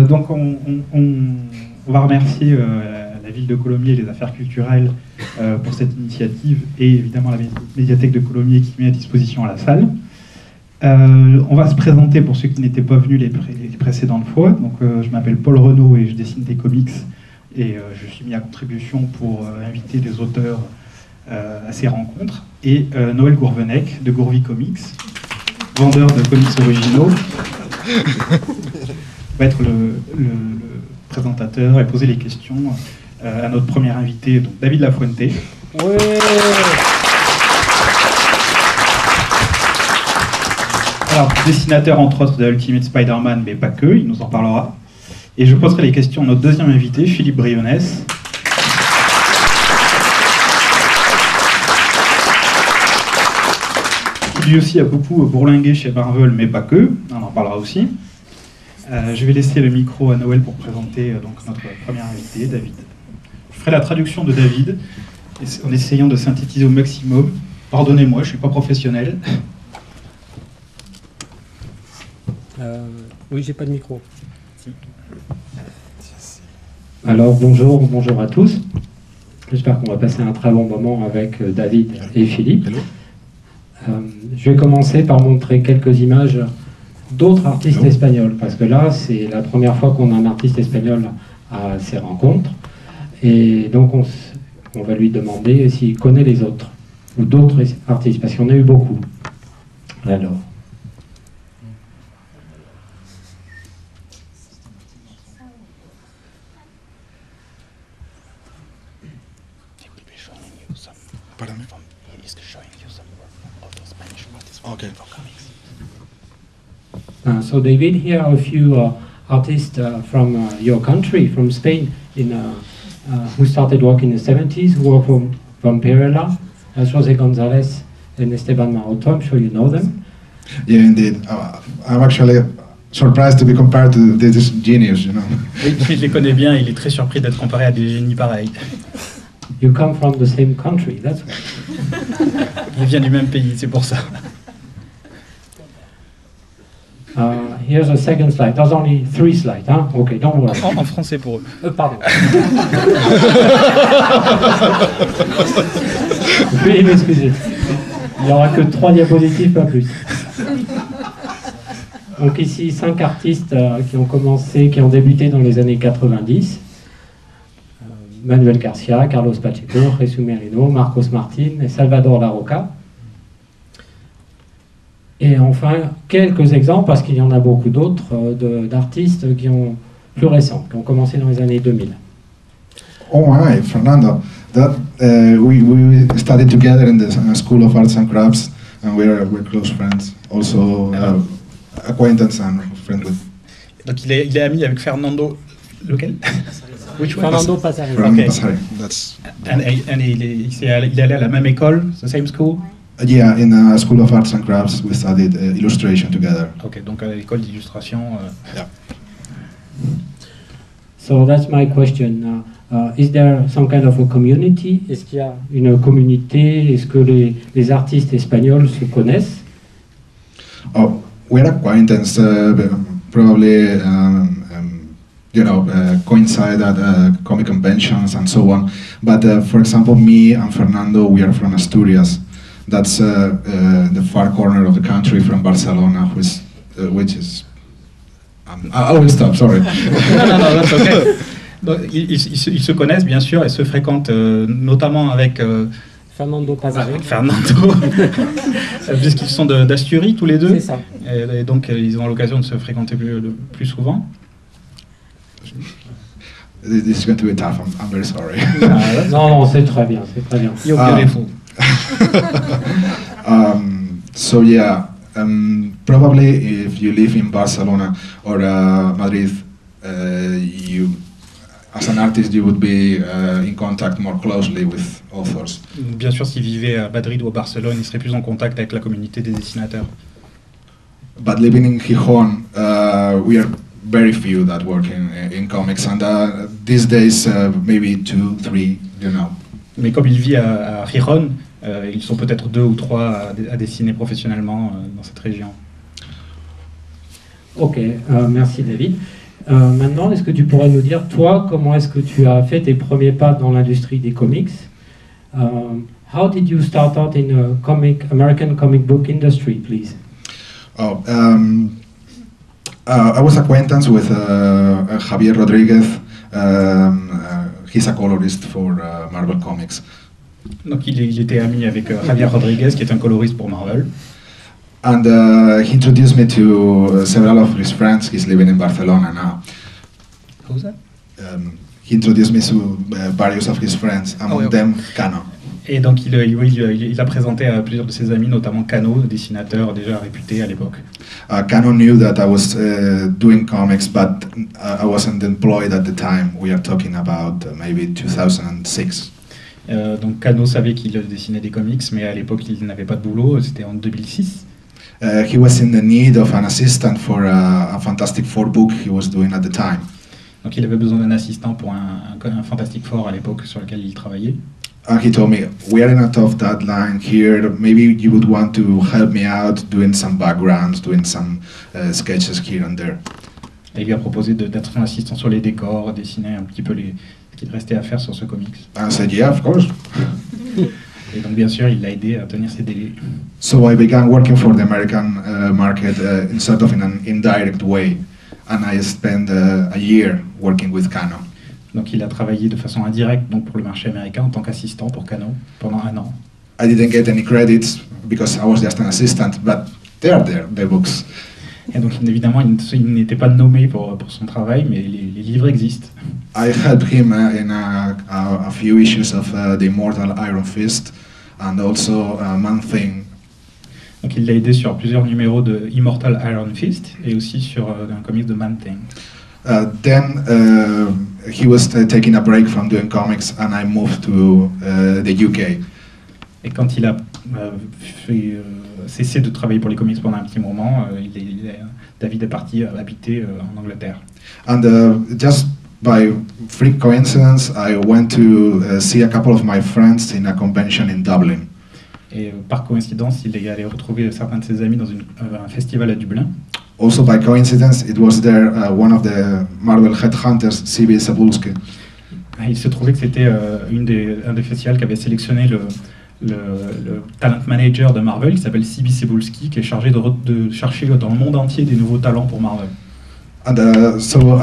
Donc on va remercier la ville de Colomiers et les affaires culturelles pour cette initiative et évidemment la médiathèque de Colomiers qui met à disposition la salle. On va se présenter pour ceux qui n'étaient pas venus les précédentes fois. Donc, je m'appelle Paul Renaud et je dessine des comics et je suis mis à contribution pour inviter des auteurs à ces rencontres. Et Noël Gourvenec de Gourvi Comics, vendeur de comics originaux, va être le présentateur et poser les questions à notre premier invité, donc David Lafuente. Ouais. Alors, dessinateur entre autres de Ultimate Spider-Man, mais pas que, il nous en parlera. Et je poserai les questions à notre deuxième invité, Philippe Brionnes. Qui lui aussi a beaucoup bourlingué chez Marvel, mais pas que, on en parlera aussi. Je vais laisser le micro à Noël pour présenter donc, notre premier invité, David. Je ferai la traduction de David, en essayant de synthétiser au maximum. Pardonnez-moi, je ne suis pas professionnel. Oui, j'ai pas de micro. Si. Alors bonjour à tous. J'espère qu'on va passer un très bon moment avec David et Philippe. Je vais commencer par montrer quelques images d'autres artistes espagnols, parce que là, c'est la première fois qu'on a un artiste espagnol à ces rencontres. Et donc, on va lui demander s'il connaît les autres, ou d'autres artistes, parce qu'il y en a eu beaucoup. Alors. Okay. So David, here are a few artists from your country, from Spain, who started work in the 70s, who are from Perela, José González and Esteban Maroto. I'm sure you know them. Yeah, indeed. I'm actually surprised to be compared to this genius, you know. Oui, je les connais bien, il est très surpris d'être comparé à des génies pareils. You come from the same country, that's why. Il vient du même pays, c'est pour ça. Here's a second slide. There's only 3 slides, hein? Okay, don't worry. En français pour eux. Pardon. Veuillez m'excuser. Il n'y aura que 3 diapositives, pas plus. Donc ici, 5 artistes qui ont commencé, qui ont débuté dans les années 90. Manuel Garcia, Carlos Pacheco, Jesus Merino, Marcos Martin et Salvador Larroca. Et enfin, quelques exemples, parce qu'il y en a beaucoup d'autres, d'artistes qui ont plus récents, qui ont commencé dans les années 2000. Oh my, Fernando. We studied together in the School of Arts and Crafts, and we're close friends. Also, acquaintance and friend with. Donc il est ami avec Fernando. Lequel? Which one? Fernando Passari. Okay. Passari. That's. And il est allé à la même école, the same school? Yeah, in a School of Arts and Crafts, we studied illustration together. Ok, donc à l'école d'illustration. Yeah. So that's my question. Is there some kind of a community? Est-ce qu'il y a une communauté? Est-ce que les artistes espagnols se connaissent? Oh, we're acquaintances, probably, coincide at comic conventions and so on. But for example, me and Fernando, we are from Asturias. That's the far corner of the country from Barcelona, which is. I will stop. Sorry. non, that's okay. Donc, ils se connaissent bien sûr et se fréquentent notamment avec Fernando Pazarin. Fernando, puisqu'ils sont d'Asturies tous les deux. C'est ça. Et donc ils ont l'occasion de se fréquenter plus souvent. This is going to be tough. I'm very sorry. Non, non, c'est très bien, c'est très bien. You're beautiful. So yeah, probably if you live in Barcelona or Madrid, you, as an artist, you would be in contact more closely with authors. Bien sûr, s'ils vivaient à Madrid ou à Barcelone, ils seraient plus en contact avec la communauté des dessinateurs. But living in Gijón, we are very few that work in comics, and these days maybe 2, 3, you know. Mais comme il vit à Gijón, ils sont peut-être 2 ou 3 à dessiner professionnellement dans cette région. Ok, merci David. Maintenant, est-ce que tu pourrais nous dire, toi, comment est-ce que tu as fait tes premiers pas dans l'industrie des comics? How did you start out in the American comic book industry, please? Oh, I was acquaintance with Javier Rodriguez. He's a colorist for Marvel Comics. Donc il était ami avec Javier Rodriguez, qui est un coloriste pour Marvel. And he introduced me to several of his friends. He's living in Barcelona now. Who's that? He introduced me to various of his friends, among them Cano. Et donc il a présenté à plusieurs de ses amis, notamment Cano, dessinateur déjà réputé à l'époque. Cano knew that I was doing comics, but I wasn't employed at the time. We are talking about maybe 2006. Donc Cano savait qu'il dessinait des comics, mais à l'époque il n'avait pas de boulot, c'était en 2006. He was in the need of an assistant for a Fantastic Four book he was doing at the time. Donc il avait besoin d'un assistant pour un Fantastic Four à l'époque sur lequel il travaillait. He told me, we are in a tough deadline here, maybe you would want to help me out doing some backgrounds, doing some sketches here and there. Et il lui a proposé d'être son assistant sur les décors, dessiner un petit peu ce qu'il restait à faire sur ce comics. I said, yeah, of course. Et donc bien sûr, il l'a aidé à tenir ses délais. So I began working for the American market in sort of in an indirect way, and I spent a year working with Cano. Donc il a travaillé de façon indirecte donc pour le marché américain en tant qu'assistant pour Cano pendant 1 an. I didn't get any credits because I was just an assistant, but they are there, the books. Et donc évidemment, il n'était pas nommé pour son travail, mais les livres existent. I helped him in a few issues of The Immortal Iron Fist and also Man-Thing. Donc il l'a aidé sur plusieurs numéros de Immortal Iron Fist et aussi sur un comics de Man-Thing. Then he was taking a break from doing comics, and I moved to the UK. Et quand il a cessé de travailler pour les comics pendant un petit moment, David est parti habiter en Angleterre. And just by freak coincidence, I went to see a couple of my friends in a convention in Dublin. Et par coïncidence, il est allé retrouver certains de ses amis dans un festival à Dublin. Also by coincidence, it was there one of the Marvel headhunters, C.B. Cebulski. Il se trouvait que c'était un des festivals qui avait sélectionné le talent manager de Marvel, qui s'appelle C.B. Cebulski, qui est chargé de chercher dans le monde entier des nouveaux talents pour Marvel. And so,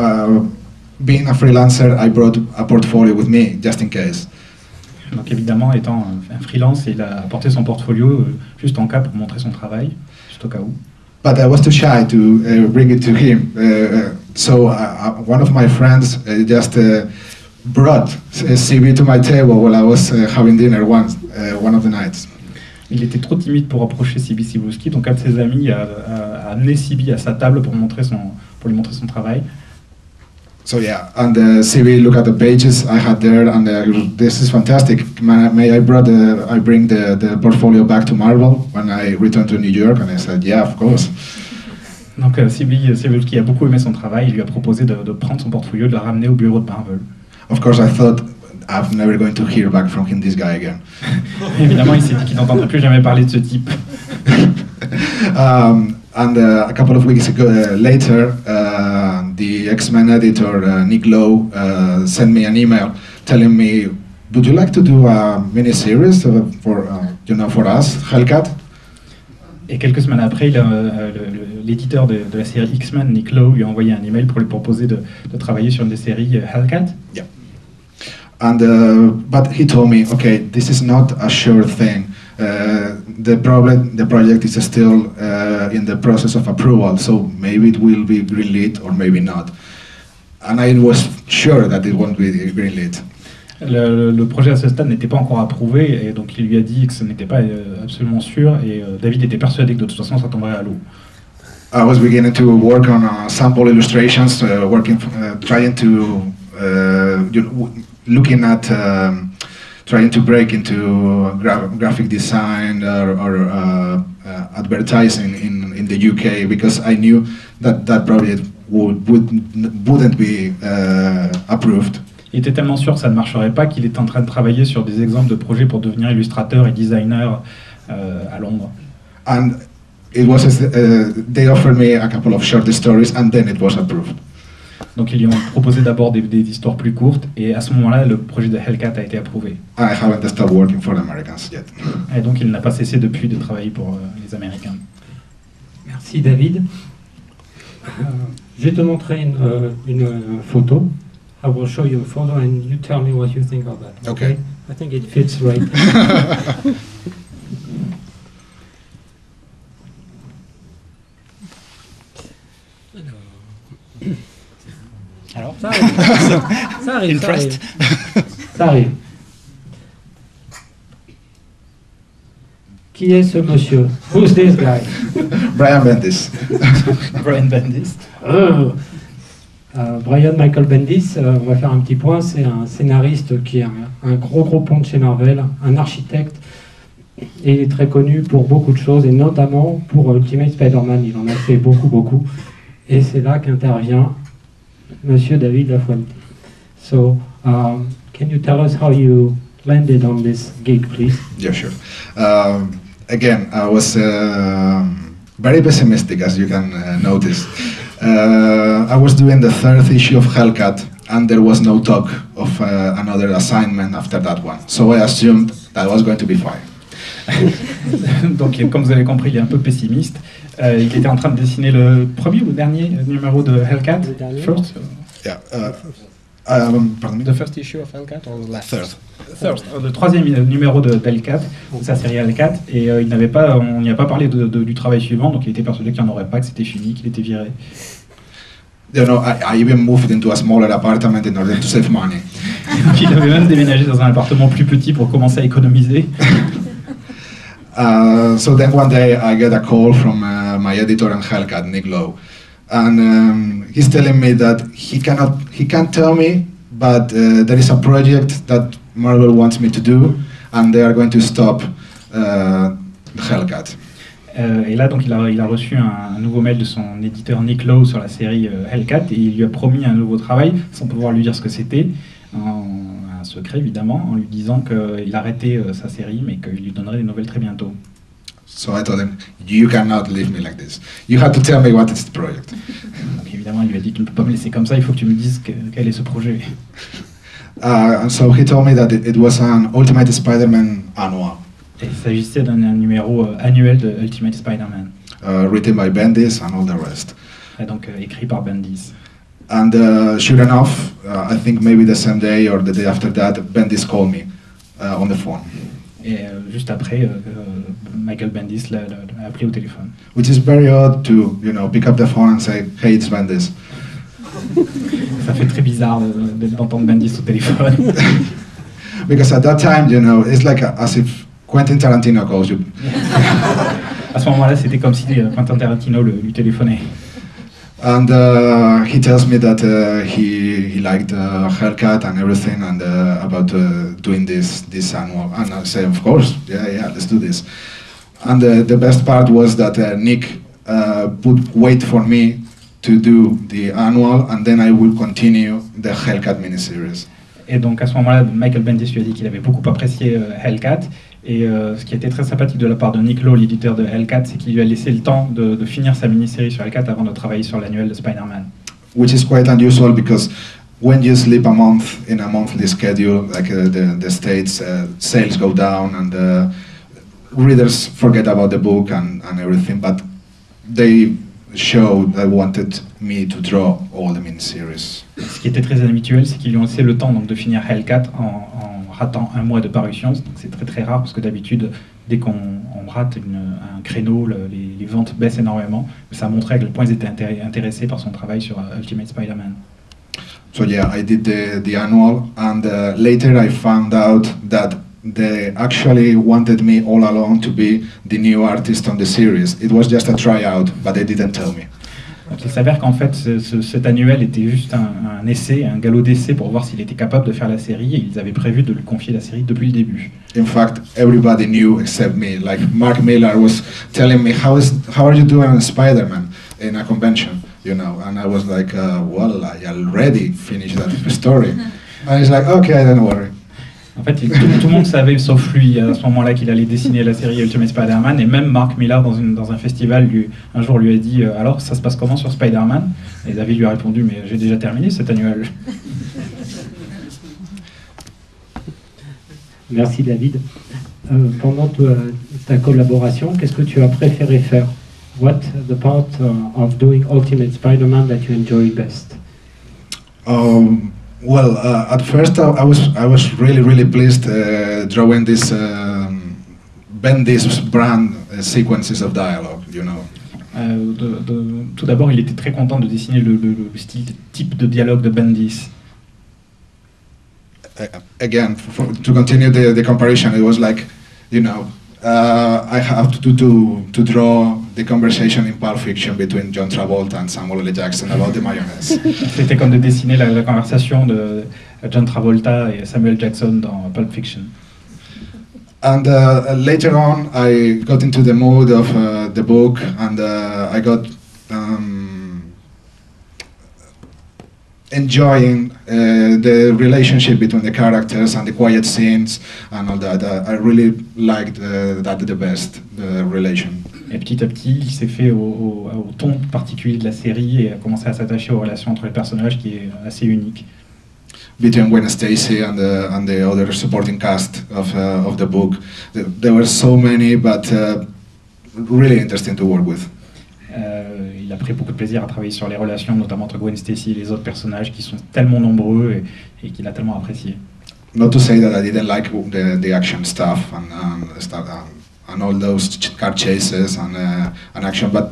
being a freelancer, I brought a portfolio with me, just in case. Donc évidemment, étant un freelance, il a apporté son portfolio juste en cas pour montrer son travail, juste au cas où. But I was too shy to bring it to him. So one of my friends just brought CB to my table while I was having dinner one of the nights. Il était trop timide pour approcher C.B. Cebulski, donc un de ses amis a amené C.B. à sa table pour lui montrer son travail. So yeah, and CB look at the pages I had there, and this is fantastic. May I bring the portfolio back to Marvel when I return to New York? And I said, yeah, of course. Donc C.B. Cebulski a beaucoup aimé son travail, il lui a proposé de prendre son portfolio, de la ramener au bureau de Marvel. Of course, I thought I'm never going to hear back from this guy again. Évidemment, il s'est dit qu'il n'entendrait plus jamais parler de ce type. And a couple of weeks later, the X-Men editor, Nick Lowe, sent me an email telling me, would you like to do a mini-series for us, Hellcat? Et quelques semaines après, l'éditeur de la série X-Men, Nick Lowe, lui a envoyé un email pour lui proposer de travailler sur une des séries Hellcat. Yeah. And but he told me, okay, this is not a sure thing. The project is still in the process of approval, so maybe it will be greenlit or maybe not. And I was sure that it won't be greenlit. Le projet à ce stade n'était pas encore approuvé, et donc il lui a dit que ce n'était pas absolument sûr, et David était persuadé que de toute façon ça tomberait à l'eau. I was beginning to work on sample illustrations, trying to, looking at, trying to break into graphic design or advertising in the UK, because I knew that that project wouldn't be approved. Il était tellement sûr que ça ne marcherait pas qu'il était en train de travailler sur des exemples de projets pour devenir illustrateur et designer à Londres. And it was they offered me a couple of short stories and then it was approved. Donc ils lui ont proposé d'abord des histoires plus courtes, et à ce moment-là, le projet de Hellcat a été approuvé. I haven't stopped working for the Americans yet. Et donc il n'a pas cessé depuis de travailler pour les Américains. Merci David. Je vais te montrer une photo. I will show you a photo and you tell me what you think of that. Okay. I think it fits right. Alors, ça arrive. Ça arrive. Qui est ce monsieur? Who's this guy? Brian Bendis. Brian Bendis. Brian Michael Bendis, on va faire un petit point, c'est un scénariste qui est un gros pont de chez Marvel, un architecte, et il est très connu pour beaucoup de choses, et notamment pour Ultimate Spider-Man, il en a fait beaucoup, et c'est là qu'intervient Monsieur David Lafuente. So, can you tell us how you landed on this gig, please? Yeah, sure. Again, I was very pessimistic, as you can notice. I was doing the third issue of Hellcat, and there was no talk of another assignment after that one. So I assumed that was going to be fine. Donc, comme vous avez compris, il est un peu pessimiste. Il était en train de dessiner le premier ou dernier numéro de Hellcat. First? Yeah. Pardon me? the first issue of Hellcat or the last? Third. Le troisième numéro de Hellcat, de sa série Hellcat, et on n'y a pas parlé du travail suivant, donc il était persuadé qu'il n'y en aurait pas, que c'était fini, qu'il était viré. You know, I even moved into a smaller apartment in order to save money. Donc, il avait même déménagé dans un appartement plus petit pour commencer à économiser. So then one day I get a call from my editor on Hellcat, Nick Lowe, and he's telling me that he can't tell me, but there is a project that Marvel wants me to do, and they are going to stop Hellcat. Et là, donc, il a reçu un nouveau mail de son éditeur Nick Lowe sur la série Hellcat, et il lui a promis un nouveau travail, sans pouvoir lui dire ce que c'était, un secret évidemment, en lui disant qu'il arrêtait sa série, mais qu'il lui donnerait des nouvelles très bientôt. So I told him, you cannot leave me like this. You have to tell me what is the project. Donc évidemment, il lui a dit, tu ne peux pas me laisser comme ça, il faut que tu me dises quel est ce projet. And so he told me that it was an Ultimate Spider-Man annual. Et il s'agissait d'un numéro annuel de Ultimate Spider-Man. Written by Bendis and all the rest. Et donc écrit par Bendis. And sure enough, I think maybe the same day or the day after that, Bendis called me on the phone. Et juste après, Michael Bendis l'a appelé au téléphone. Which is very odd to, pick up the phone and say, hey, it's Bendis. Ça fait très bizarre d'entendre Bendis au téléphone. Because at that time, it's like as if Quentin Tarantino calls you. À ce moment-là, c'était comme si Quentin Tarantino lui téléphonait. And he tells me that he liked Hellcat and everything, and about doing this annual. And I say, of course, yeah, let's do this. And the best part was that Nick would wait for me to do the annual, and then I will continue the Hellcat miniseries. Et donc à ce moment-là, Michael Bendis lui a dit qu'il avait beaucoup apprécié Hellcat. Et ce qui était très sympathique de la part de Nick Lowe, l'éditeur de Hellcat, c'est qu'il lui a laissé le temps de finir sa mini-série sur Hellcat avant de travailler sur l'annuel de Spider-Man. Which is quite unusual because when you sleep a month in a monthly schedule, like the States, sales go down and readers forget about the book and everything, but they show that wanted me to draw all the mini-series. Ce qui était très inhabituel, c'est qu'ils lui ont laissé le temps donc, de finir Hell 4 en ratant un mois de parution. Donc c'est très très rare parce que d'habitude, dès qu'on rate un créneau, les ventes baissent énormément. Ça montrait à quel point ils étaient intéressés par son travail sur Ultimate Spider-Man. So yeah, I did the annual, and later I found out that they actually wanted me all along to be the new artist on the series. It was just a tryout, but they didn't tell me. Donc, il s'avère qu'en fait, cet annuel était juste un essai, un galop d'essai pour voir s'il était capable de faire la série, et ils avaient prévu de lui confier la série depuis le début. In fact, everybody knew except me. Like Mark Millar was telling me, how are you doing on Spider-Man in a convention, you know? And I was like, well, I already finished that story. And he's like, okay, don't worry. En fait, tout le monde savait, sauf lui, à ce moment-là, qu'il allait dessiner la série Ultimate Spider-Man, et même Mark Millar, dans un festival, un jour lui a dit « Alors, ça se passe comment sur Spider-Man ?» Et David lui a répondu « Mais j'ai déjà terminé cet annuel. » Merci David. Pendant ta collaboration, qu'est-ce que tu as préféré faire? What the part of doing Ultimate Spider-Man that you enjoy best? Well, at first I was really pleased drawing this Bendis brand sequences of dialogue, you know. Tout d'abord, il était très content de dessiner le type de dialogue de Bendis. Again, to continue the comparison, it was like, you know, I have to draw the conversation in Pulp Fiction between John Travolta and Samuel L. Jackson about the mayonnaise. C'était comme de dessiner la conversation de John Travolta et Samuel Jackson dans Pulp Fiction. And later on, I got into the mood of the book, and I got enjoying the relationship between the characters and the quiet scenes and all that. I really liked that the best, the relation. Et petit à petit, il s'est fait au ton particulier de la série et a commencé à s'attacher aux relations entre les personnages qui est assez unique. Between Gwen Stacy and the other supporting cast of the book, there were so many, but really interesting to work with. Il a pris beaucoup de plaisir à travailler sur les relations, notamment entre Gwen Stacy et les autres personnages qui sont tellement nombreux et qu'il a tellement apprécié. Not to say that I didn't like the action stuff and all those car chases and action, but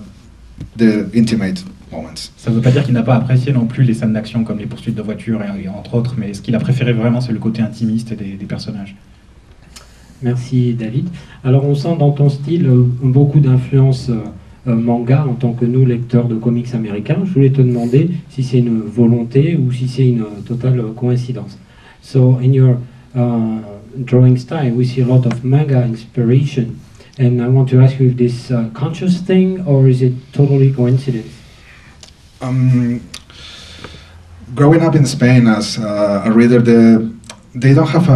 the intimate moments. Ça ne veut pas dire qu'il n'a pas apprécié non plus les scènes d'action comme les poursuites de voitures et entre autres, mais ce qu'il a préféré vraiment, c'est le côté intimiste des personnages. Merci David. Alors on sent dans ton style beaucoup d'influence manga en tant que nous lecteurs de comics américains. Je voulais te demander si c'est une volonté ou si c'est une totale coïncidence. So in your drawing style, we see a lot of manga inspiration, and I want to ask you if this conscious thing or is it totally coincidence? Growing up in Spain as a reader, they don't have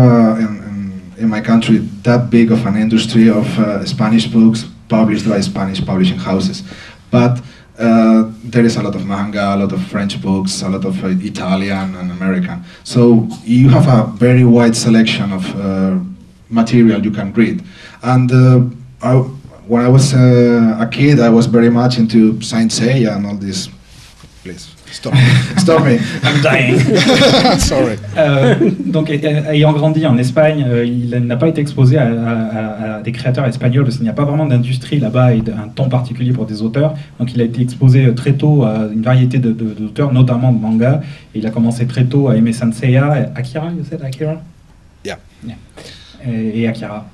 in my country that big of an industry of Spanish books published by Spanish publishing houses, but there is a lot of manga, a lot of French books, a lot of Italian and American. So you have a very wide selection of material you can read. And when I was a kid, I was very much into Saint Seiya and all this. Please, stop. Stop me. I'm dying. Sorry. Donc, ayant grandi en Espagne, il n'a pas été exposé à des créateurs espagnols parce qu'il n'y a pas vraiment d'industrie là-bas et d'un ton particulier pour des auteurs. Donc, il a été exposé très tôt à une variété d'auteurs, notamment de manga. Et il a commencé très tôt à aimer Saint Seiya. Akira, you said Akira? Yeah. Et Akira.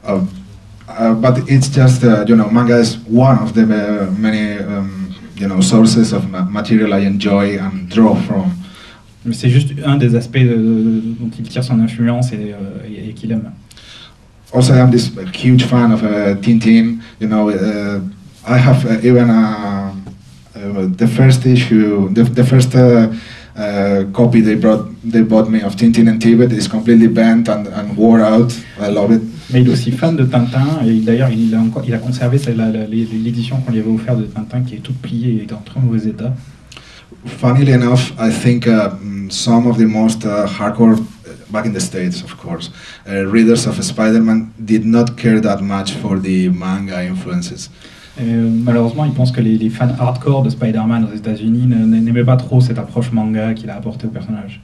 But it's just, you know, manga is one of the many sources of material I enjoy and draw from. C'est juste un des aspects dont il tire son influence et qu'il aime. Also, I'm this huge fan of Tintin. You know, I have even the first issue, the first copy they bought me of Tintin in Tibet is completely bent and wore out. I love it. Mais il est aussi fan de Tintin et d'ailleurs il a conservé l'édition qu'on lui avait offerte de Tintin qui est toute pliée et en très mauvais état. Funnily enough, I think some of the most hardcore, back in the States of course, readers of Spider-Man did not care that much for the manga influences. Malheureusement, il pense que les fans hardcore de Spider-Man aux États-Unis n'aimaient pas trop cette approche manga qu'il a apportée au personnage.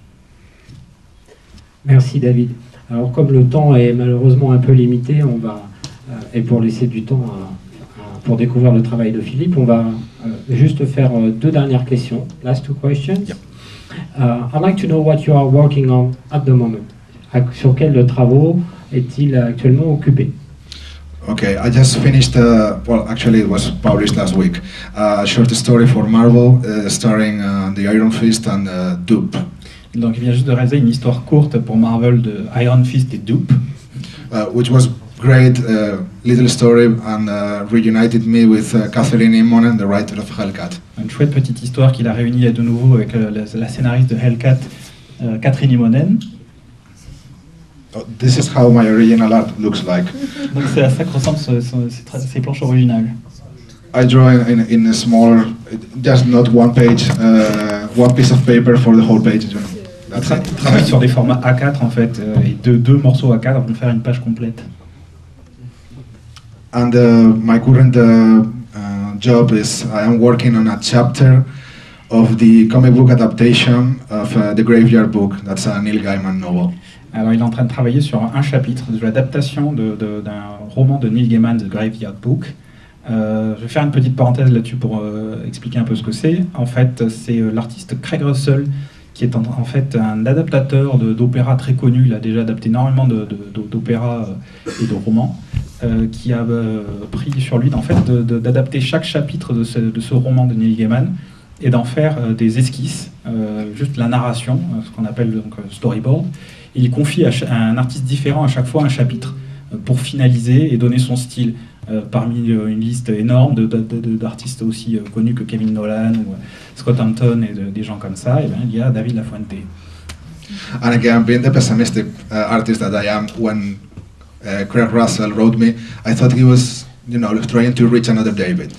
Merci David. Alors comme le temps est malheureusement un peu limité, on va, et pour laisser du temps pour découvrir le travail de Philippe, on va juste faire deux dernières questions. Last two questions. Yep. I'd like to know what you are working on at the moment. Sur quels travaux est-il actuellement occupé? Okay, I just finished, well, actually it was published last week, a short story for Marvel starring the Iron Fist and Dupe. Donc il vient juste de réaliser une histoire courte pour Marvel de Iron Fist et Dupe. Which was great little story and reunited me with Catherine Immonen, the writer of Hellcat. Une chouette petite histoire qu'il a réunie de nouveau avec la scénariste de Hellcat, Catherine Immonen. This is how my original art looks like. Donc c'est à ça que ressemblent ces planches originales. I draw in a small, just not one page, one piece of paper for the whole page. You know. Il travaille sur des formats A4 en fait, et deux morceaux A4 vont faire une page complète. And my current job is I am working on a chapter of the comic book adaptation of The Graveyard Book. That's a Neil Gaiman novel. Alors il est en train de travailler sur un chapitre de l'adaptation d'un roman de Neil Gaiman, The Graveyard Book. Je vais faire une petite parenthèse là-dessus pour expliquer un peu ce que c'est. En fait, c'est l'artiste Craig Russell qui est en fait un adaptateur d'opéra très connu. Il a déjà adapté énormément d'opéras et de romans, qui a pris sur lui en fait, d'adapter chaque chapitre de ce roman de Neil Gaiman et d'en faire des esquisses, juste la narration, ce qu'on appelle donc storyboard. Et il confie à un artiste différent à chaque fois un chapitre pour finaliser et donner son style. Parmi une liste énorme d'artistes aussi connus que Kevin Nolan ou Scott Hampton et des gens comme ça, et bien, il y a David Lafuente. And again, being the pessimistic artist that I am, when Craig Russell wrote me, I thought he was, trying to reach another David.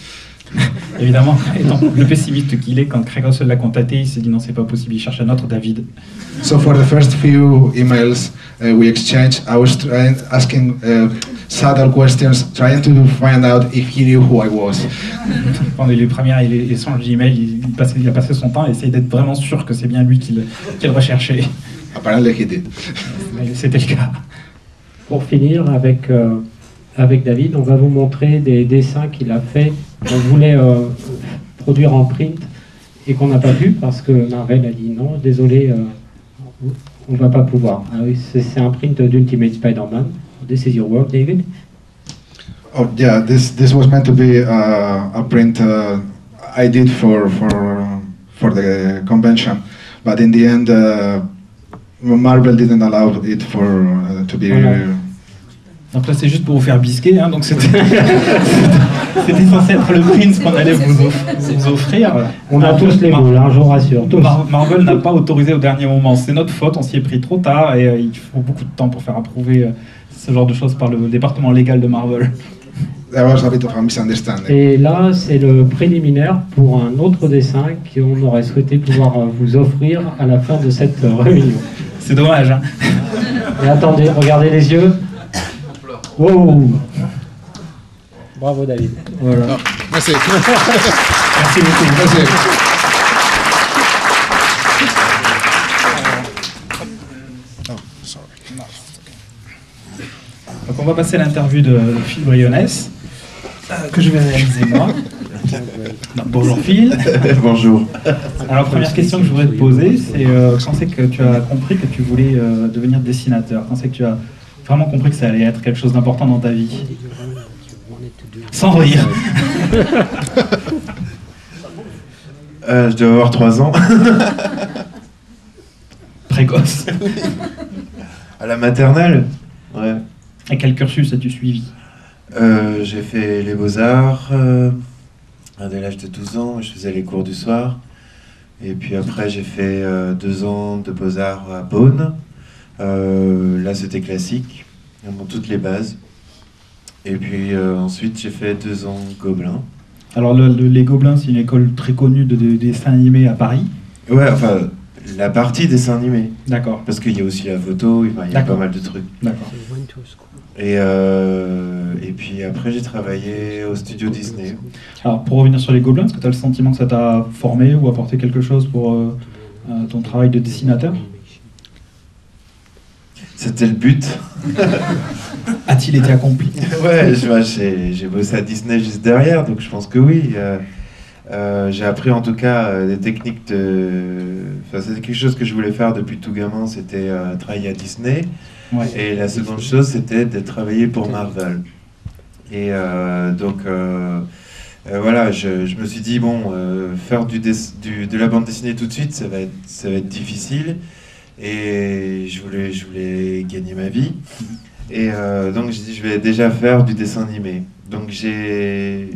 Évidemment, étant le pessimiste qu'il est, quand Craig Russell l'a contacté, il s'est dit non, c'est pas possible, il cherche un autre David. So for the first few emails we exchanged, I was asking subtle questions, trying to find out if he knew who I was. Pendant les premiers échanges d'emails, il a passé son temps à essayer d'être vraiment sûr que c'est bien lui qu'il recherchait. Apparently he did. C'était le cas. Pour finir avec David, on va vous montrer des dessins qu'il a fait, qu'on voulait produire en print et qu'on n'a pas pu parce que Marvel a dit non, désolé, on ne va pas pouvoir. Ah oui, c'est un print d'Ultimate Spider-Man. This is your work, David? Oh yeah, this was meant to be a print I did for the convention, but in the end Marvel didn't allow it to be. Voilà. Donc là c'est juste pour vous faire bisquer, hein, donc c'était censé être le print qu'on allait vous offrir. On a tous les mots, là, je vous rassure. Tous. Marvel n'a pas autorisé au dernier moment, c'est notre faute, on s'y est pris trop tard et il faut beaucoup de temps pour faire approuver ce genre de choses par le département légal de Marvel. There was a bit of a misunderstanding. Et là, c'est le préliminaire pour un autre dessin qu'on aurait souhaité pouvoir vous offrir à la fin de cette réunion. C'est dommage, hein. Et attendez, regardez les yeux. Wow. Bravo David. Voilà. Oh, merci. Merci beaucoup. Merci. Oh, sorry. Donc on va passer à l'interview de Phil Briones, que je vais réaliser moi. Donc, bonjour Phil. Bonjour. Alors première question que je voudrais te poser, c'est quand c'est que tu as compris que tu voulais devenir dessinateur? Quand c'est que tu as vraiment compris que ça allait être quelque chose d'important dans ta vie? Sans rire. Je dois avoir 3 ans. Précoce. À la maternelle. Ouais. Et quel cursus as-tu suivi? J'ai fait les beaux-arts dès l'âge de 12 ans. Je faisais les cours du soir. Et puis après, j'ai fait 2 ans de beaux-arts à Beaune. Là, c'était classique, vraiment toutes les bases. Et puis ensuite, j'ai fait 2 ans Gobelins. Alors les Gobelins, c'est une école très connue de dessin animé à Paris. Ouais, enfin, la partie dessin animé. D'accord, Parce qu'il y a aussi la photo, enfin, il y a pas D'accord. mal de trucs. d'accord. Et puis après, j'ai travaillé au studio Disney. Alors, pour revenir sur les Gobelins, est-ce que tu as le sentiment que ça t'a formé ou apporté quelque chose pour ton travail de dessinateur? C'était le but. A-t-il été accompli? Ouais, j'ai bossé à Disney juste derrière, donc je pense que oui. J'ai appris en tout cas des techniques de... Enfin, c'était quelque chose que je voulais faire depuis tout gamin, c'était travailler à Disney. Ouais. Et la seconde chose, c'était de travailler pour Marvel. Et donc, voilà, je me suis dit, bon, faire de la bande dessinée tout de suite, ça va être difficile. Et je voulais gagner ma vie. Et donc, j'ai dit, je vais déjà faire du dessin animé. Donc, j'ai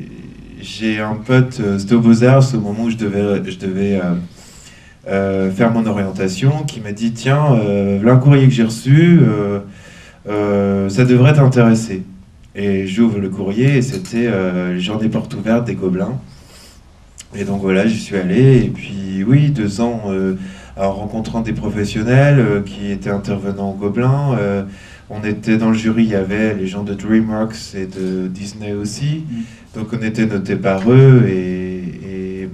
un pote, c'était au Beaux-Arts, au moment où je devais faire mon orientation, qui m'a dit, tiens, voilà un courrier que j'ai reçu, ça devrait t'intéresser. Et j'ouvre le courrier et c'était les journées portes ouvertes des Gobelins. Et donc voilà, j'y suis allé. Et puis oui, 2 ans en rencontrant des professionnels qui étaient intervenants aux Gobelins. On était dans le jury, il y avait les gens de DreamWorks et de Disney aussi. Donc on était notés par eux. Et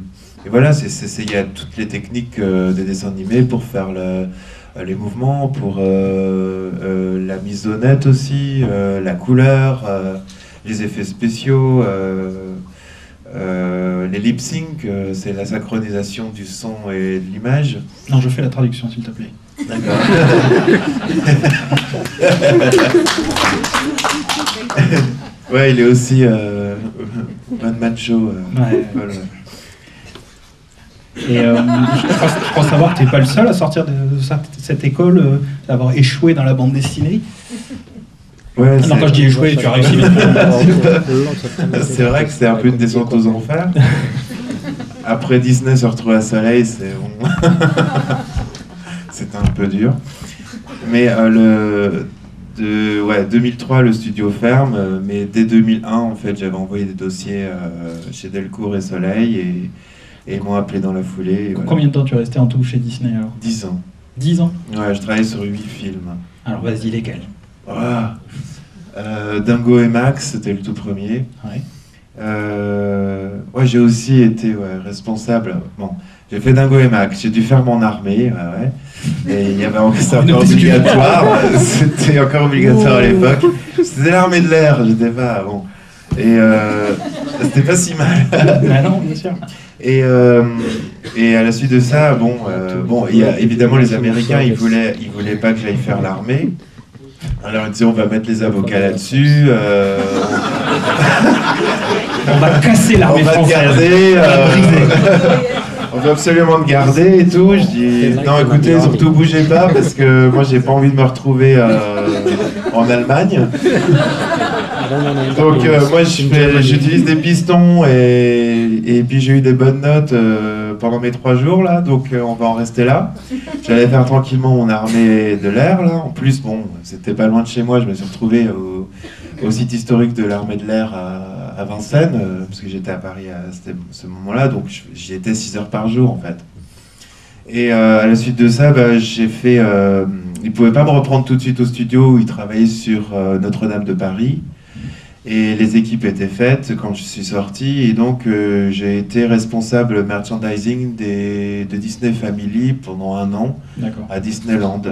voilà, il y a toutes les techniques des dessins animés pour faire les mouvements, pour la mise au net aussi, la couleur, les effets spéciaux, les lip sync, c'est la synchronisation du son et de l'image. Non, je fais la traduction, s'il te plaît. D'accord. Ouais, il est aussi One Man Show. Ouais. Voilà. Et je crois savoir que tu n'es pas le seul à sortir de cette école, d'avoir échoué dans la bande dessinée. Ouais, Non, quand je dis échoué, tu as réussi. c'est vrai que c'est un peu une descente aux enfers. Après Disney se retrouve à Soleil, c'est bon. C'était un peu dur. Mais 2003, le studio ferme, mais dès 2001, en fait, j'avais envoyé des dossiers chez Delcourt et Soleil et ils m'ont appelé dans la foulée. Voilà. Combien de temps tu es resté en tout chez Disney alors? 10 ans. 10 ans? Ouais, je travaillais sur 8 films. Alors vas-y, lesquels? Dingo et Max, c'était le tout premier. Ouais. Ouais, j'ai aussi été responsable. Bon, j'ai fait Dingo et Max, j'ai dû faire mon armée. Ouais. Et il y avait c'était encore obligatoire. C'était encore obligatoire à l'époque. C'était l'armée de l'air, j'étais pas bon. Et c'était pas si mal. Ah non, bien sûr. Et à la suite de ça, il y a évidemment les Américains, ils voulaient pas que j'aille faire l'armée. Alors ils disaient on va mettre les avocats là-dessus. On va casser l'armée française. On veut absolument te garder et tout. Je dis non, écoutez, surtout bougez pas parce que moi j'ai pas envie de me retrouver en Allemagne. Donc moi j'utilise des pistons et puis j'ai eu des bonnes notes pendant mes 3 jours là, donc on va en rester là. J'allais faire tranquillement mon armée de l'air là. En plus bon, c'était pas loin de chez moi, je me suis retrouvé au site historique de l'armée de l'air à Vincennes, parce que j'étais à Paris à ce moment-là, donc j'y étais 6 heures par jour en fait. Et à la suite de ça, j'ai fait... ils ne pouvaient pas me reprendre tout de suite au studio où ils travaillaient sur Notre-Dame de Paris. Et les équipes étaient faites quand je suis sorti. Et donc, j'ai été responsable merchandising de Disney Family pendant 1 an à Disneyland.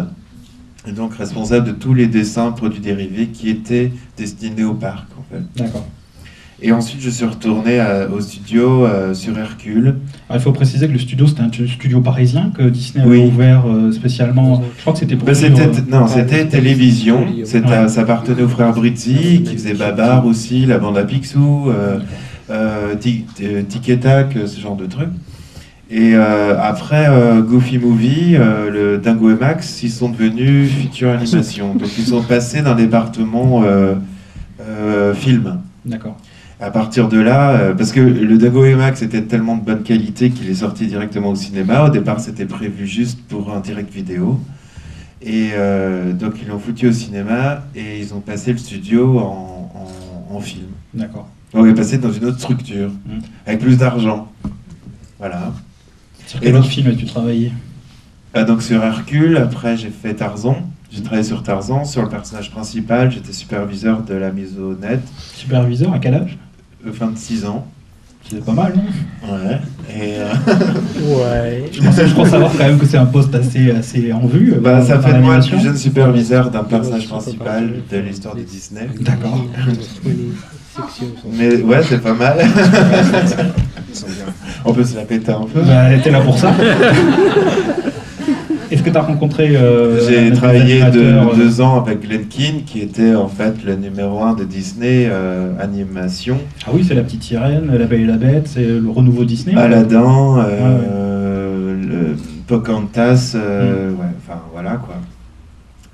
Et donc, responsable de tous les dessins produits dérivés qui étaient destinés au parc, en fait. D'accord. Et ensuite, je suis retourné au studio sur Hercule. Alors, il faut préciser que le studio, c'était un studio parisien que Disney avait ouvert spécialement. Je crois que c'était pour... c'était télévision. Ça appartenait aux frères Brizzi, qui faisaient Babar aussi, la bande à Picsou, Tic et Tac, ce genre de trucs. Et après Goofy Movie, le Dingo et Max, ils sont devenus Feature Animation. Donc ils sont passés d'un département film. D'accord. À partir de là, parce que le Dingo et Max était tellement de bonne qualité qu'il est sorti directement au cinéma. Au départ, c'était prévu juste pour un direct vidéo. Et donc, ils l'ont foutu au cinéma et ils ont passé le studio en film. D'accord. Donc, on est passé dans une autre structure, avec plus d'argent. Voilà. Sur quel autre film as-tu travaillé? Donc sur Hercule, après j'ai fait Tarzan. J'ai travaillé sur Tarzan, sur le personnage principal. J'étais superviseur de la mise au net. Superviseur, à quel âge? 26 ans. C'est pas mal, non? Ouais. Et Ouais. Je pense savoir quand même que c'est un poste assez en vue. ça dans fait de moi le l'animation. plus jeune superviseur d'un personnage principal de l'histoire de Disney. D'accord. Mais ouais, c'est pas mal. On peut se la péter un peu. Bah, t'es là pour ça. Est-ce que tu as rencontré... J'ai travaillé animateurs, 2 ans avec Glenn Keane, qui était en fait le numéro 1 de Disney animation. Ah oui, c'est La Petite Sirène, La Belle et la Bête, c'est le renouveau Disney. Aladdin, ouais. le Pocahontas, ouais, enfin voilà quoi.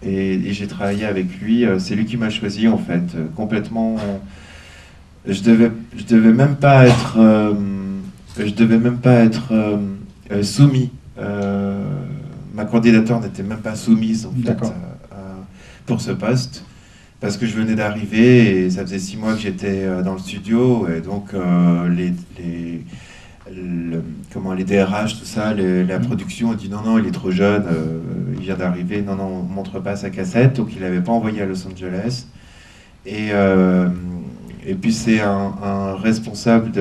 Et j'ai travaillé avec lui, c'est lui qui m'a choisi en fait, complètement. Je devais même pas être, soumis. Ma candidature n'était même pas soumise en fait, pour ce poste, parce que je venais d'arriver et ça faisait 6 mois que j'étais dans le studio, et donc les DRH, tout ça, la production a dit non, il est trop jeune, il vient d'arriver, non, on ne montre pas sa cassette, donc il n'avait pas envoyé à Los Angeles. Et puis c'est un responsable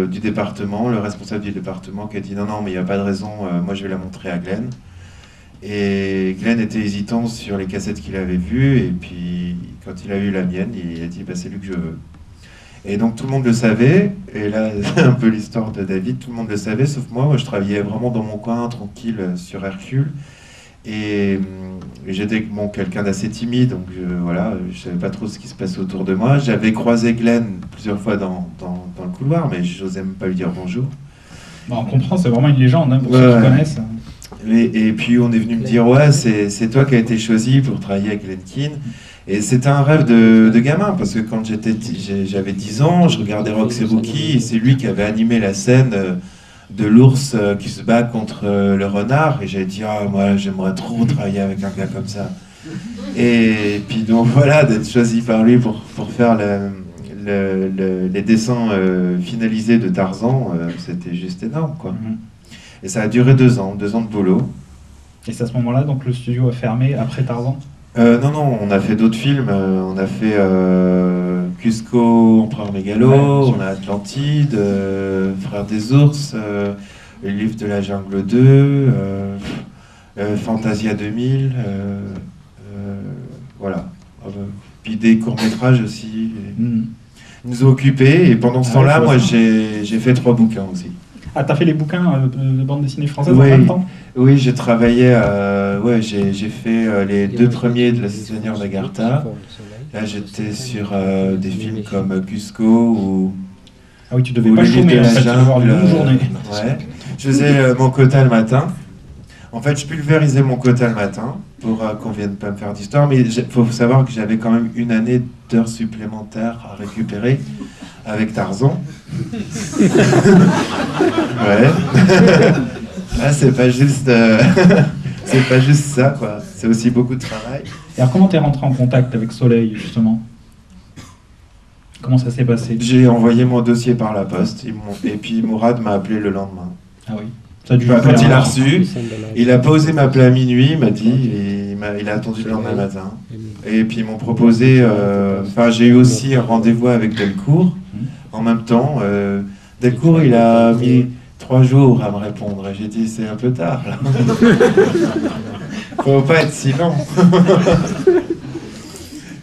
du département, le responsable du département qui a dit non, mais il n'y a pas de raison, moi je vais la montrer à Glenn. Et Glenn était hésitant sur les cassettes qu'il avait vues, et puis quand il a eu la mienne, il a dit bah, c'est lui que je veux. Et donc tout le monde le savait, et là c'est un peu l'histoire de David, tout le monde le savait, sauf moi je travaillais vraiment dans mon coin, tranquille, sur Hercule. Et j'étais quelqu'un d'assez timide, donc je savais pas trop ce qui se passait autour de moi. J'avais croisé Glenn plusieurs fois dans le couloir, mais je n'osais même pas lui dire bonjour. Bon, on comprend, c'est vraiment une légende, hein, pour ceux qui connaissent. Et puis on est venu me dire ouais, c'est toi qui as été choisi pour travailler avec Glenn Keane. Et c'était un rêve de gamin, parce que quand j'avais 10 ans, je regardais Roxy Rookie, et c'est lui qui avait animé la scène de l'ours qui se bat contre le renard, et j'avais dit moi j'aimerais trop travailler avec un gars comme ça. Et puis donc voilà, d'être choisi par lui pour faire les dessins finalisés de Tarzan, c'était juste énorme quoi. Et ça a duré 2 ans de boulot. Et c'est à ce moment-là, donc le studio a fermé après Tarzan? Non, on a fait d'autres films. On a fait Cusco, Empereur Mégalo, on a Atlantide, Frères des ours, Le Livre de la jungle 2, Fantasia 2000, voilà. Puis des courts-métrages aussi. Ils nous ont occupés, et pendant ce temps-là, moi j'ai fait 3 bouquins aussi. Ah, t'as fait les bouquins de bande dessinée française en même temps? Oui, j'ai travaillé, j'ai fait les 2 premiers de La Seigneur d'Agartha. Là, j'étais sur des films comme Cusco ou... Ah oui, tu devais pas chômer, en fait, tu devais avoir une longue journée. Ouais. Je faisais mon quota le matin. En fait, je pulvérisais mon quota le matin pour qu'on vienne pas me faire d'histoire, mais il faut savoir que j'avais quand même 1 année d'heures supplémentaires à récupérer avec Tarzan. Ouais. Ah, c'est pas juste ça quoi. C'est aussi beaucoup de travail. Et alors comment t'es rentré en contact avec Soleil justement? Comment ça s'est passé? J'ai envoyé mon dossier par la poste, et puis Mourad m'a appelé le lendemain. Ah oui. Ça a dû quand il a reçu, il a pas osé m'appeler à minuit, il m'a dit, il a attendu le lendemain matin. Et puis ils m'ont proposé, j'ai eu aussi un rendez-vous avec Delcourt en même temps. Delcourt, il a mis 3 jours à me répondre, et j'ai dit c'est un peu tard là. Faut pas être si lent.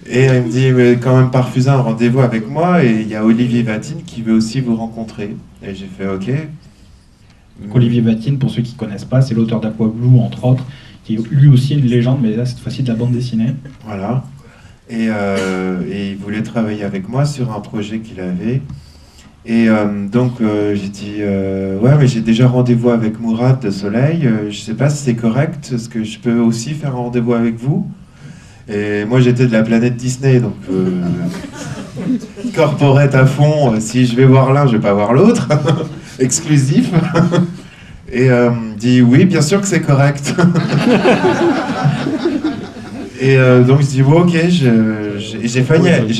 Et il me dit mais quand même pas refuser un rendez-vous avec moi, et il y a Olivier Vatine qui veut aussi vous rencontrer. Et j'ai fait ok. Olivier Vatine, pour ceux qui ne connaissent pas, c'est l'auteur d'Aqua Blue, entre autres, qui est lui aussi une légende, mais là, cette fois-ci de la bande dessinée. Voilà. Et il voulait travailler avec moi sur un projet qu'il avait. Et donc, j'ai dit, ouais, mais j'ai déjà rendez-vous avec Mourad de Soleil, je ne sais pas si c'est correct, est-ce que je peux aussi faire un rendez-vous avec vous? Et moi, j'étais de la planète Disney, donc corporate à fond, si je vais voir l'un, je ne vais pas voir l'autre. Exclusif. Et dit oui, bien sûr que c'est correct. Et donc je dis bon, ok, j'ai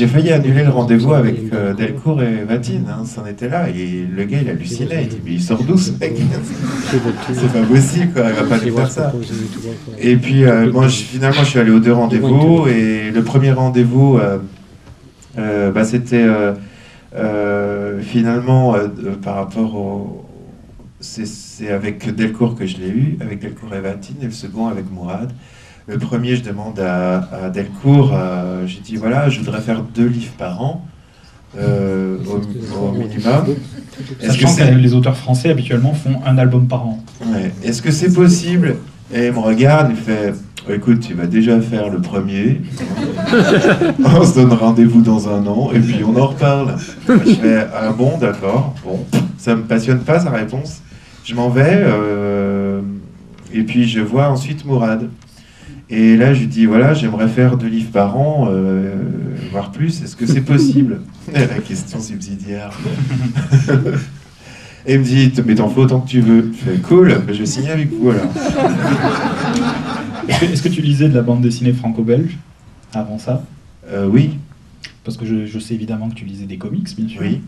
failli annuler le rendez-vous avec Delcourt et Vatine, hein, c'en était là, et le gars il hallucinait, il dit mais il sort d'où ce mec? C'est pas possible quoi, il va pas lui faire ça. Et puis moi finalement je suis allé aux 2 rendez-vous, et le premier rendez-vous c'était finalement par rapport au... C'est avec Delcourt que je l'ai eu, avec Delcourt et Vatine, et le second avec Mourad. Le premier, je demande à Delcourt, j'ai dit voilà, je voudrais faire 2 livres par an, au minimum. Sachant que les auteurs français habituellement font un album par an. Ouais. Est-ce que c'est possible? Et il me regarde, il fait écoute, tu vas déjà faire le premier, on se donne rendez-vous dans 1 an, et puis on en reparle. Je fais ah bon, d'accord, bon, ça me passionne pas sa réponse. Je m'en vais, et puis je vois ensuite Mourad. Et là, je lui dis, voilà, j'aimerais faire 2 livres par an, voire plus. Est-ce que c'est possible? La question subsidiaire. Et il me dit, mais t'en fais autant que tu veux. Je fais, cool, je vais signer avec vous alors. Est-ce que tu lisais de la bande dessinée franco-belge avant ça? Oui. Parce que je sais évidemment que tu lisais des comics, bien sûr. Oui.